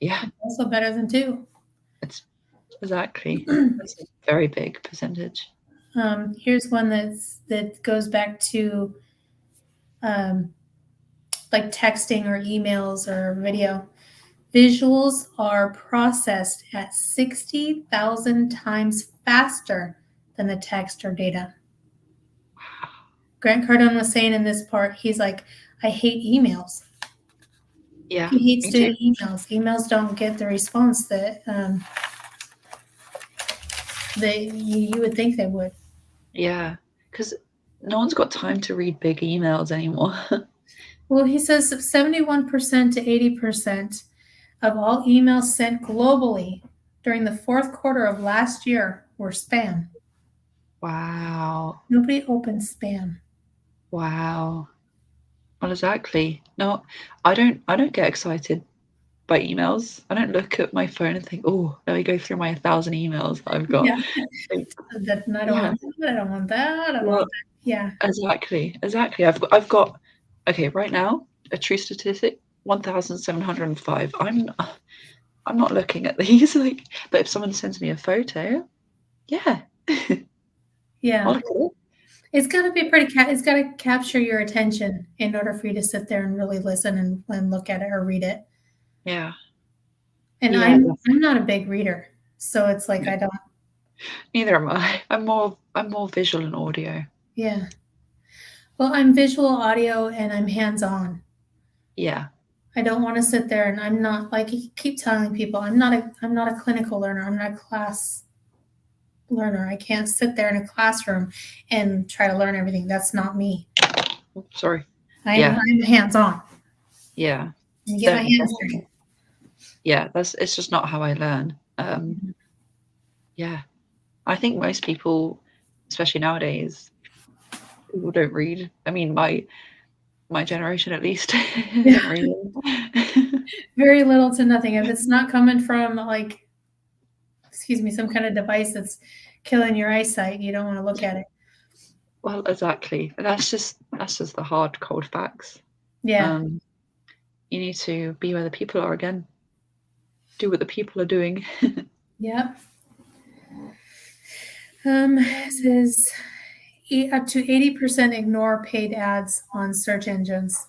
Yeah. It's also better than 2. It's exactly. That's a very big percentage. Here's one that goes back to like texting or emails or video. Visuals are processed at 60,000 times faster than the text or data. Grant Cardone was saying in this part, he's like, I hate emails. Yeah, He hates me doing too. emails. Emails don't get the response that you would think they would. Yeah, because no one's got time to read big emails anymore. Well, he says 71% to 80% of all emails sent globally during the fourth quarter of last year were spam. Wow. Nobody opens spam. Wow. Well, exactly. No, I don't get excited by emails. I don't look at my phone and think, oh, let me go through my 1,000 emails that I've got. Yeah. Like, I don't want that. I don't want that. I don't want that. Yeah. Exactly. I've got okay, right now, a true statistic, 1,705. I'm not looking at these, like, but if someone sends me a photo, yeah. Yeah. I'll look at it. It's got to be pretty, it's got to capture your attention in order for you to sit there and really listen and look at it or read it. Yeah. And Yeah, I'm definitely. not a big reader. So it's like, I don't, Neither am I. I'm more visual and audio. yeah. Well, I'm visual, audio, and I'm hands-on. Yeah. I don't want to sit there and I'm not, like you keep telling people, I'm not a clinical learner. I'm not a class learner. I can't sit there in a classroom and try to learn everything. That's not me. Oh, sorry. I'm hands-on. Yeah. And get my hands dirty. Definitely. Yeah, it's just not how I learn. Yeah. I think most people, especially nowadays, people don't read. I mean, my generation at least don't read. Very little to nothing. If it's not coming from like, excuse me, some kind of device that's killing your eyesight, you don't want to look at it. Well, exactly. That's just the hard, cold facts. Yeah. You need to be where the people are again. Do what the people are doing. Yep. It says up to 80% ignore paid ads on search engines.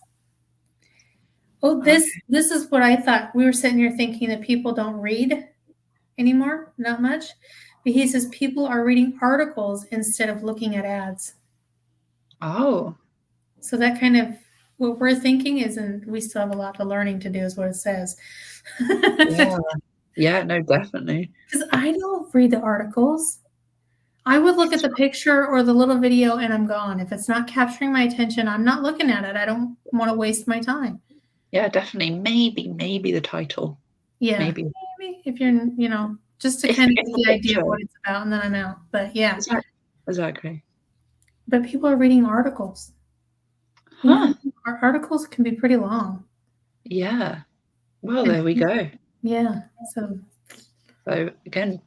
Oh, this is what I thought. We were sitting here thinking that people don't read anymore, not much. But he says people are reading articles instead of looking at ads. Oh. So that kind of what we're thinking is, and we still have a lot of learning to do, is what it says. Yeah. Yeah, no, definitely. Because I don't read the articles. I would look at the picture or the little video and I'm gone. If it's not capturing my attention, I'm not looking at it. I don't want to waste my time. Yeah, definitely. Maybe the title. Yeah. Maybe if you're, just to kind of get the idea of what it's about, and then I'm out. But yeah. Exactly. But people are reading articles. Huh. Our articles can be pretty long. Yeah. Well, there we go. Yeah. So again,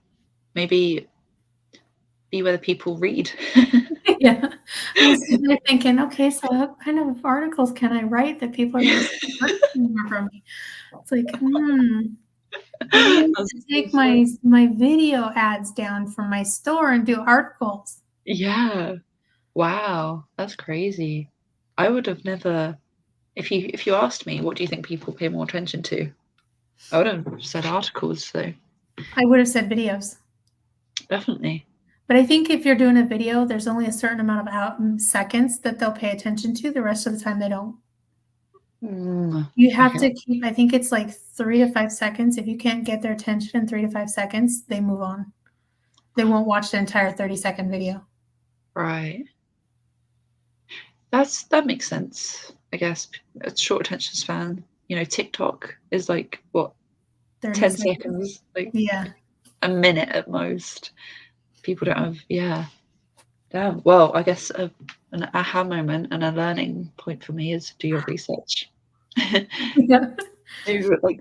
maybe be where the people read. yeah. I was thinking, okay, so what kind of articles can I write that people are going to purchase more from me? It's like, I need to take my video ads down from my store and do articles. Yeah. Wow. That's crazy. I would have never, if you asked me, what do you think people pay more attention to? I would have said articles, so. I would have said videos. Definitely. But I think if you're doing a video, there's only a certain amount of seconds that they'll pay attention to. The rest of the time, they don't. You have to keep, I think it's like 3 to 5 seconds. If you can't get their attention in 3 to 5 seconds, they move on. They won't watch the entire 30-second video. Right. That makes sense, I guess. A short attention span. TikTok is like, what, 10 seconds? Like, yeah. A minute at most. People don't have, yeah. Damn. Well, I guess an aha moment and a learning point for me is do your research. Yeah. do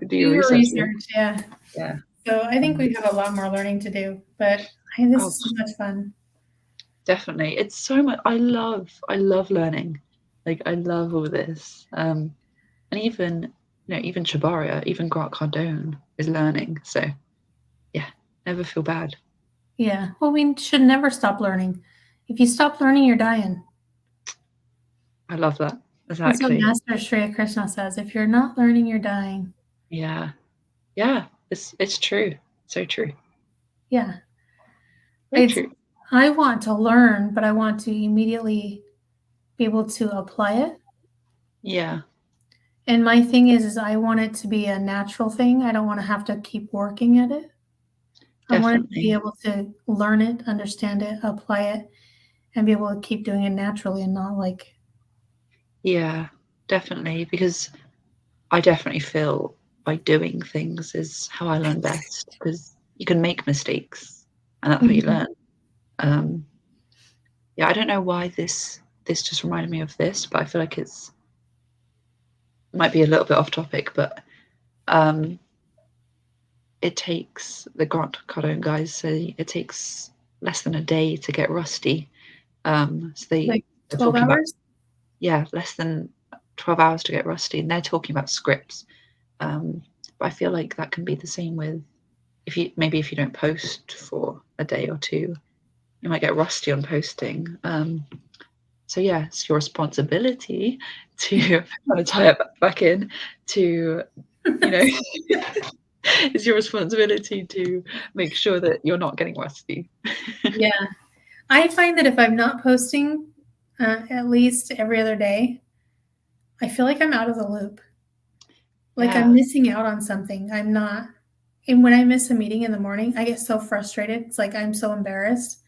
your research. Yeah. Yeah. So I think we have a lot more learning to do, but this is so much fun. Definitely. It's so much. I love learning. Like, I love all this. And even Chabaria, even Grant Cardone is learning. So yeah, never feel bad. Yeah. Well, we should never stop learning. If you stop learning, you're dying. I love that. That's what Exactly. Master Shri Krishna says. If you're not learning, you're dying. Yeah. It's true. So true. Yeah. Very true. I want to learn, but I want to immediately be able to apply it. Yeah. And my thing is I want it to be a natural thing. I don't want to have to keep working at it. I want to be Definitely. able to learn it, understand it, apply it, and be able to keep doing it naturally and not like. Yeah, definitely. Because I definitely feel by doing things is how I learn best. Because you can make mistakes, and that's how you learn. Yeah, I don't know why this just reminded me of this, but I feel like it might be a little bit off topic, but it takes the Grant Cardone guys say it takes less than a day to get rusty. So Like they're 12 talking about, hours? yeah, less than 12 hours to get rusty, and they're talking about scripts. But I feel like that can be the same with if you don't post for a day or two, you might get rusty on posting. So yeah, it's your responsibility to kind of tie it back in to, you know, it's your responsibility to make sure that you're not getting rusty. Yeah. I find that if I'm not posting at least every other day, I feel like I'm out of the loop. Like I'm Yeah, missing out on something. I'm not. And when I miss a meeting in the morning, I get so frustrated. It's like I'm so embarrassed.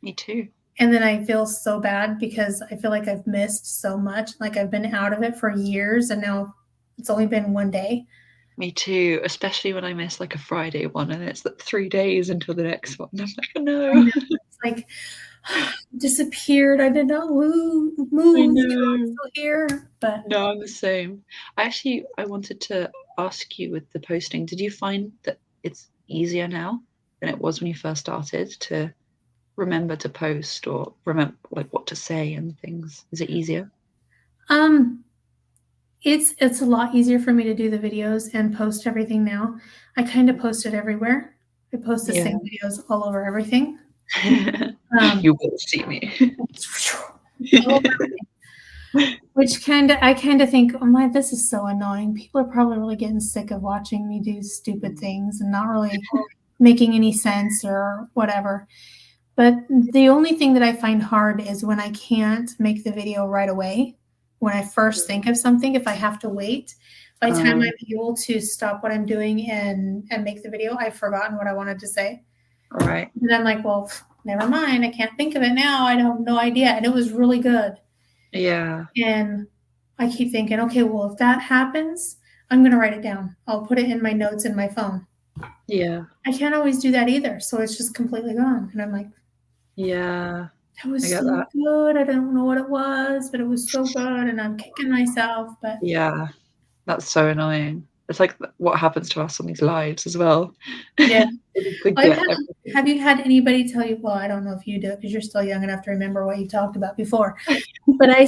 me too. And then I feel so bad because I feel like I've missed so much. Like I've been out of it for years and now it's only been one day. Me too, especially when I miss like a Friday one and it's like 3 days until the next one. I'm like, oh I no. know. It's like disappeared. I did not move. I I'm know. still here. But No, I'm the same. I wanted to ask you with the posting, did you find that it's easier now than it was when you first started to remember to post or remember like what to say and things? Is it easier? um it's a lot easier for me to do the videos and post everything now. I kind of post it everywhere. I post the Yeah. same videos all over everything. Um, You will see me. all over which I kind of think, oh my, this is so annoying. People are probably really getting sick of watching me do stupid things and not really making any sense or whatever. But the only thing that I find hard is when I can't make the video right away. When I first think of something, if I have to wait, by the time I'm able to stop what I'm doing and make the video, I've forgotten what I wanted to say. All right. And I'm like, well, never mind. I can't think of it now. I have no idea. And it was really good. Yeah. And I keep thinking, okay, well, if that happens, I'm going to write it down. I'll put it in my notes in my phone. Yeah. I can't always do that either. So it's just completely gone. And I'm like, yeah, that was I get so that. good. I don't know what it was, but it was so good. And I'm kicking myself. But Yeah, that's so annoying. It's like what happens to us on these lives as well. yeah. We forget everything. Have you had anybody tell you, well, I don't know if you do it because you're still young enough to remember what you talked about before, but I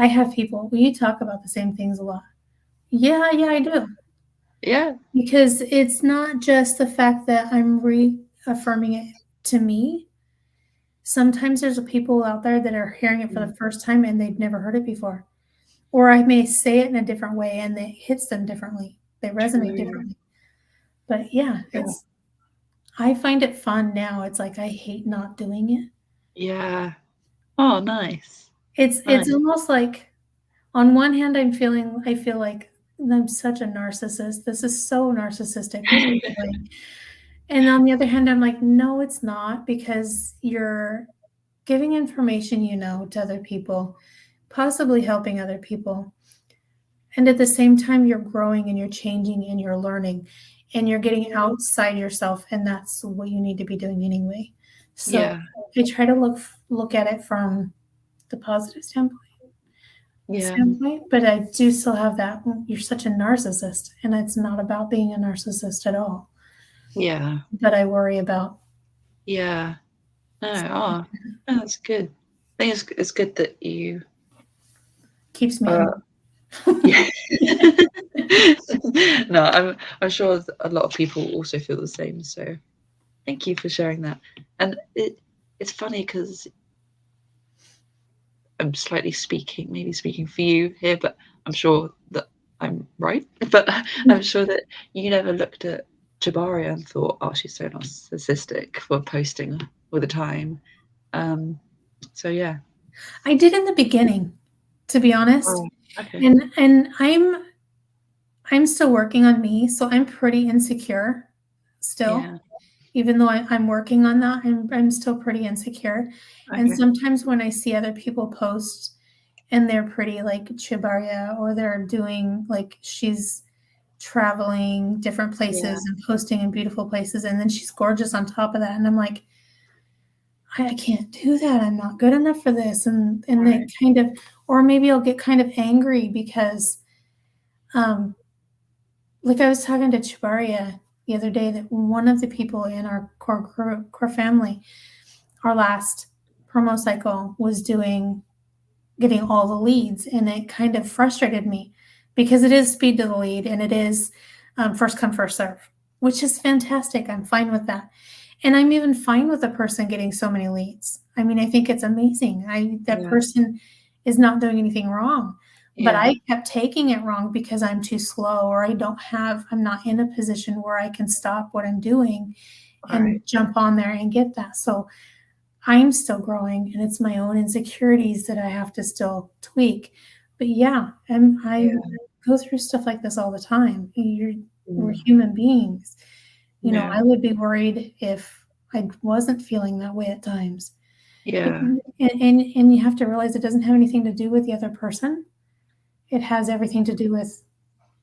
have people, well, you talk about the same things a lot. Yeah, I do. Yeah. Because it's not just the fact that I'm reaffirming it to me. Sometimes there's people out there that are hearing it for the first time and they've never heard it before. Or I may say it in a different way and it hits them differently. They resonate differently. But yeah, I find it fun now. It's like I hate not doing it. Yeah. Oh, nice. It's Nice. almost like on one hand I feel like I'm such a narcissist. This is so narcissistic. What are you doing? And on the other hand, I'm like, no, it's not, because you're giving information to other people, possibly helping other people. And at the same time, you're growing and you're changing and you're learning and you're getting outside yourself. And that's what you need to be doing anyway. So Yeah. I try to look at it from the positive standpoint. Yeah. But I do still have that. You're such a narcissist, and it's not about being a narcissist at all. Yeah. That I worry about. Yeah. No, that's good. I think it's good that you Keeps me humble. yeah. No, I'm sure a lot of people also feel the same. So thank you for sharing that. And it's funny because I'm slightly maybe speaking for you here, but I'm sure that I'm right. But I'm sure that you never looked at Jabaria and thought, oh, she's so narcissistic for posting all the time. So yeah. I did in the beginning, to be honest. Oh, okay. And I'm still working on me, so I'm pretty insecure still. Yeah. Even though I'm working on that, I'm still pretty insecure. And Okay. sometimes when I see other people post and they're pretty like Chibaria, or they're doing like she's traveling different Yeah. places and posting in beautiful places, and then she's gorgeous on top of that, and I'm like, I can't do that. I'm not good enough for this. And they Right. kind of, or maybe I'll get kind of angry because like I was talking to Chibaria the other day, that one of the people in our core family, our last promo cycle, was getting all the leads, and it kind of frustrated me because it is speed to the lead, and it is first come first serve, which is fantastic. I'm fine with that, and I'm even fine with a person getting so many leads. I mean, I think it's amazing. That Yeah. person is not doing anything wrong. But Yeah. I kept taking it wrong because I'm too slow, or I'm not in a position where I can stop what I'm doing and Right. jump on there and get that. So I'm still growing, and it's my own insecurities that I have to still tweak. But yeah, I Yeah. go through stuff like this all the time. We're Mm. human beings. Yeah. I would be worried if I wasn't feeling that way at times. Yeah. And you have to realize it doesn't have anything to do with the other person. It has everything to do with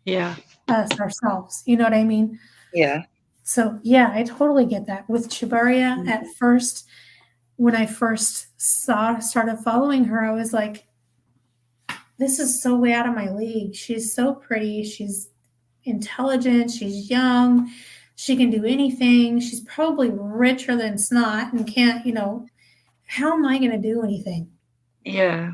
Yeah. us ourselves. You know what I mean? Yeah. So yeah, I totally get that. With Chibaria, Mm. at first, when I first started following her, I was like, this is so way out of my league. She's so pretty. She's intelligent. She's young. She can do anything. She's probably richer than snot and can't, how am I going to do anything? Yeah.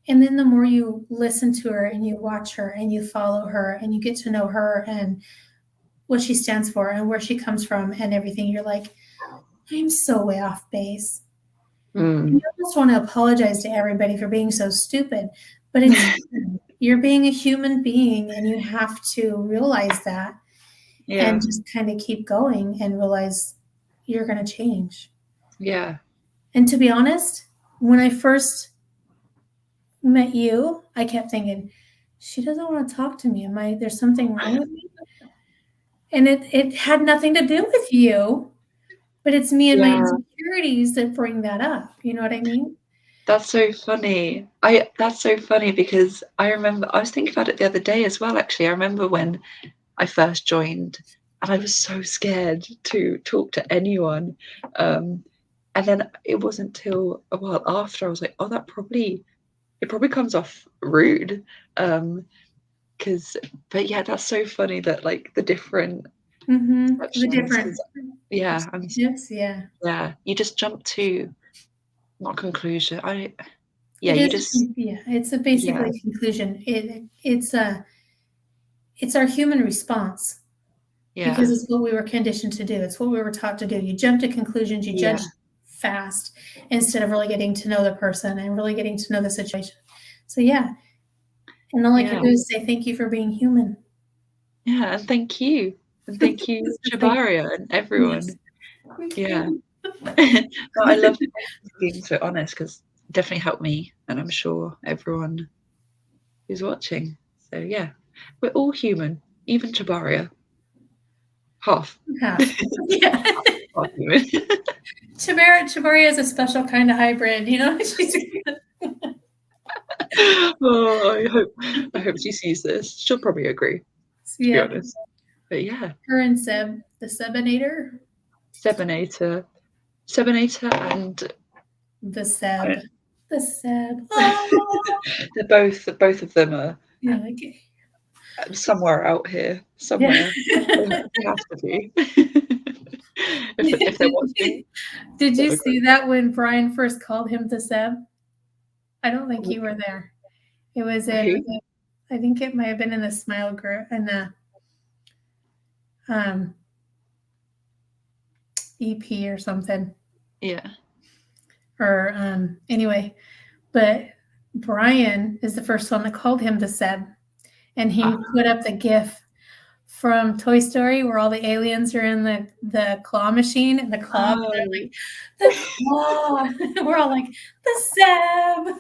And then the more you listen to her and you watch her and you follow her and you get to know her and what she stands for and where she comes from and everything, you're like, I'm so way off base. Mm. You almost want to apologize to everybody for being so stupid, but you're being a human being, and you have to realize that Yeah. and just kind of keep going and realize you're going to change. Yeah. And to be honest, when I first met you, I kept thinking, she doesn't want to talk to me. There's something wrong with me? And it had nothing to do with you, but it's me and my Yeah. insecurities that bring that up. You know what I mean? That's so funny. That's so funny because I remember I was thinking about it the other day as well, actually. I remember when I first joined and I was so scared to talk to anyone. And then it wasn't till a while after I was like, oh, it probably comes off rude. But yeah, that's so funny that like the different The sections, different 'cause yeah, yeah, you just jump to not conclusion. Yeah, It you is, just yeah, it's yeah, basically a conclusion. It's our human response because yeah, it's what we were conditioned to do. It's what we were taught to do. You jump to conclusions, you yeah, judge fast instead of really getting to know the person and really getting to know the situation. So yeah, and all I can yeah, do is say thank you for being human. yeah, and thank you. And thank you, Thank Shabaria and Yes. everyone. Yeah. No, I love being so honest because it definitely helped me and I'm sure everyone who's watching. So yeah, we're all human, even Chabaria. Half. Half. Yeah. Half human. Chibaria is a special kind of hybrid, She's Oh, I hope she sees this. She'll probably agree, to be yeah. honest. But yeah, Her and Seb, the Sebinator. Sebinator, and The I Seb. don't, The Seb. Oh. both of them are Yeah, okay. somewhere out here, Yeah. somewhere. They have to be. If they're watching, Did they'll you agree. see that when Brian first called him the Seb? I don't think you were there. It was in, Who? I think it might have been in the Smile group, in the um, EP or something. Yeah. Or anyway, but Brian is the first one that called him the Seb, and he Ah. put up the GIF from Toy Story where all the aliens are in the claw machine and the claw. Oh. They're like, the claw. We're all like, the Seb.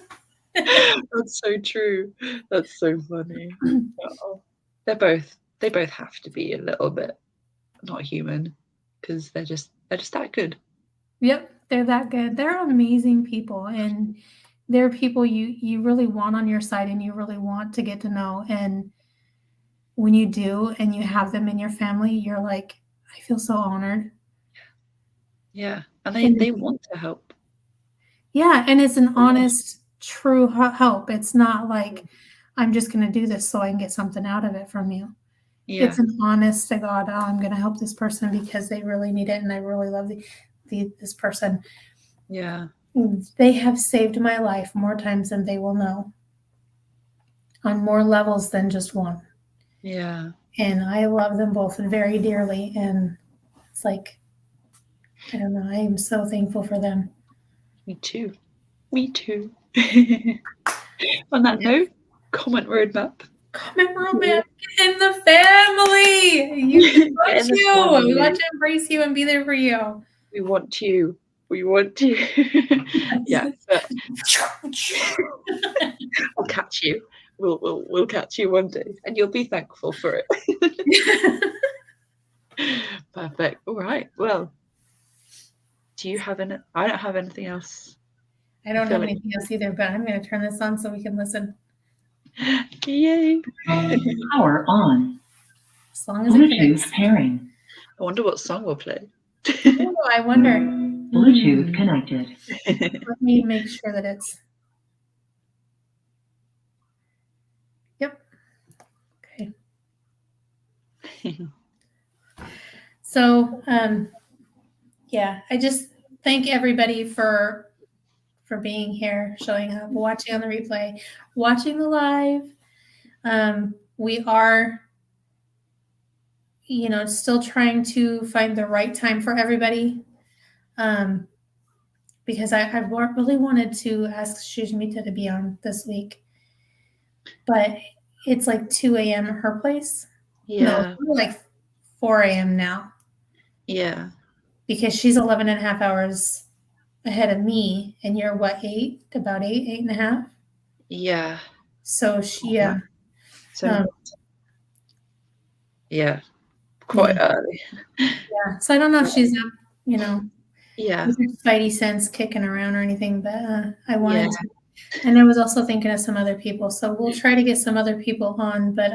That's so true. That's so funny. Oh. They both have to be a little bit not human because they're just that good. Yep, they're that good. They're amazing people, and they're people you really want on your side and you really want to get to know. And when you do and you have them in your family, you're like, I feel so honored. Yeah, and they want to help. Yeah, and it's an honest, true help. It's not like I'm just going to do this so I can get something out of it from you. Yeah. It's an honest to God, oh, I'm going to help this person because they really need it and I really love this person. Yeah. They have saved my life more times than they will know, on more levels than just one. Yeah. And I love them both very dearly. And it's like, I don't know, I am so thankful for them. Me too. On that note, comment roadmap. Comment roadmap in the family. We want to embrace you and be there for you. We want you. Yeah. I'll catch you. We'll catch you one day, and you'll be thankful for it. Perfect. All right. Well, do you have any? I don't have anything else. I don't have anything else either, but I'm going to turn this on so we can listen. Yay! Power on. As long as it connects. Pairing. I wonder what song we'll play. Oh, I wonder. Bluetooth connected. Let me make sure that it's. Yep. Okay. So, yeah, I just thank everybody for being here, showing up, watching on the replay, watching the live. We are, still trying to find the right time for everybody. Because I really wanted to ask Shujmita to be on this week, but it's like 2 a.m. at her place. Yeah. No, like 4 a.m. now. Yeah. Because she's 11 and a half hours ahead of me, and you're what, 8? About 8 and a half? Yeah. So yeah. So yeah, quite early. Yeah. So I don't know if she's up, Yeah. with her spidey sense kicking around or anything, but I wanted to. And I was also thinking of some other people, so we'll try to get some other people on. But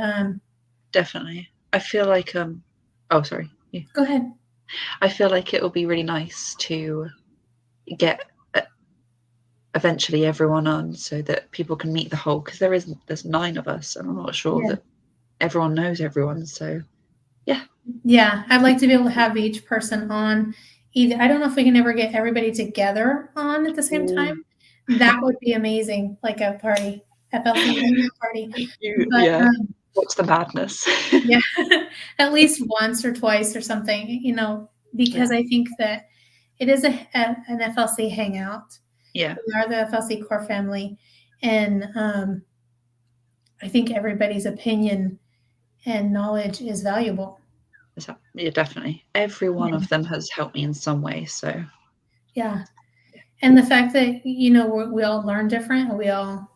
definitely, I feel like oh, sorry. Yeah. Go ahead. I feel like it will be really nice to get eventually everyone on so that people can meet the whole, because there's 9 of us, and I'm not sure that everyone knows everyone. So yeah, I'd like to be able to have each person on. Either, I don't know if we can ever get everybody together on at the same time. That would be amazing, like a party, FLC party. But, what's the madness? Yeah, at least once or twice or something, because I think that it is an FLC hangout. Yeah, we are the FLC core family, and I think everybody's opinion and knowledge is valuable. Yeah, definitely. Every one of them has helped me in some way. So yeah, and the fact that we all learn different, and we all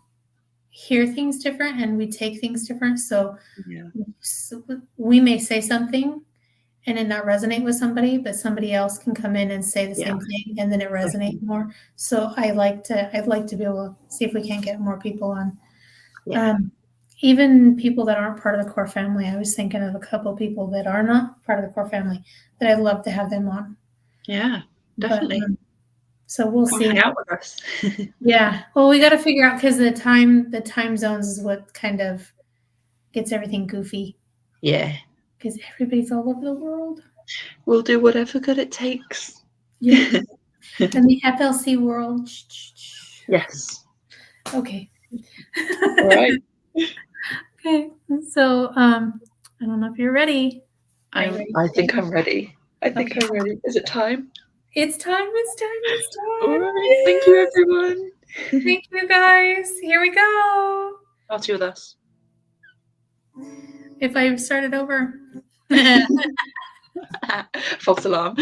hear things different, and we take things different. So we may say something and it not resonate with somebody, but somebody else can come in and say the same thing, and then it resonates more. So I'd like to be able to see if we can't get more people on. Yeah. Even people that aren't part of the core family. I was thinking of a couple people that are not part of the core family that I'd love to have them on. Yeah, definitely. But, so we'll see. Hang out with us. Yeah. Well, we got to figure out, because the time zones is what kind of gets everything goofy. Yeah. Because everybody's all over the world. We'll do whatever good it takes. Yeah. In the FLC world. Yes. Okay. All right. Okay. So I don't know if you're ready. I think I'm ready. I'm ready. Is it time? It's time. All right. Thank you, everyone. Thank you, guys. Here we go. Party with us. If I start it over. False alarm.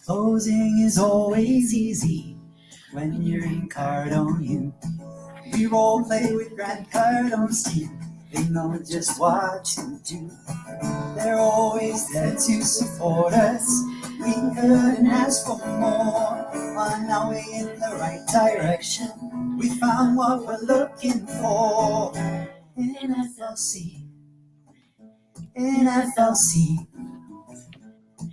Closing is always easy when you're in Cardone. We role play with Grand Cardone's team. They know just what to do. They're always there to support us. We couldn't ask for more. On our way in the right direction, we found what we're looking for. In FLC, in FLC.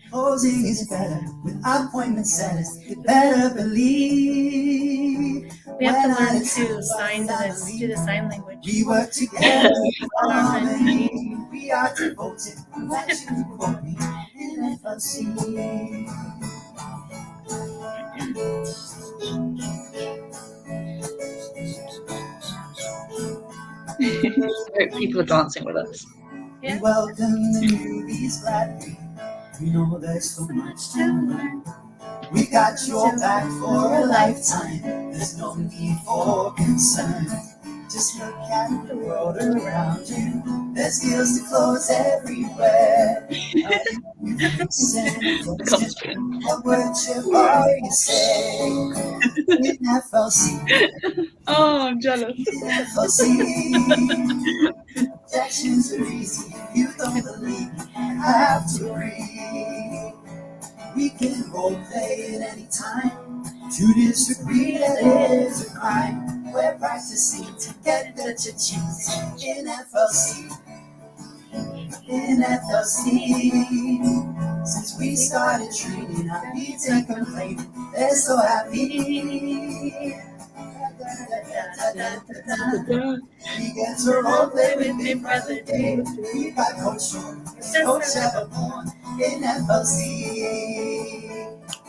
Closing is better with appointment setters. You better believe. We have to learn to sign to this, do the sign language. We work together in harmony. We are devoted. Let you quote me in FLC. Hope people are dancing with us. Yeah. We welcome the newbies gladly. We know there's so much to learn. We got your back for a lifetime. There's no need for concern. Just look at the world around you. There's deals to close everywhere. You fix and question. What would you already say? In FLC. Oh, I'm jealous. In FLC. Objections are easy. You don't believe me. I have to agree. We can role play at any time. To disagree, that is a crime. We're practicing to get the cha-chings in FLC. In FLC. Since we started training, our beats ain't complaining. They're so happy. We get to role play with Big Brother Dave. We got Coach Short, Coach Everborn in FLC.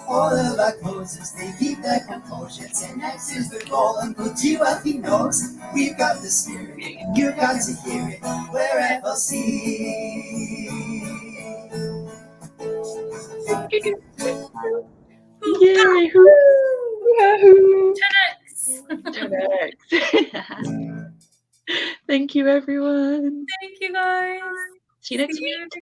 All of our coaches, they keep their composure. 10X is the goal, and put you up, he knows. We've got the spirit, and you got to hear it. We're FLC. Yay! Woohoo! 10X. Thank you, everyone. Thank you, guys. See you next See week. you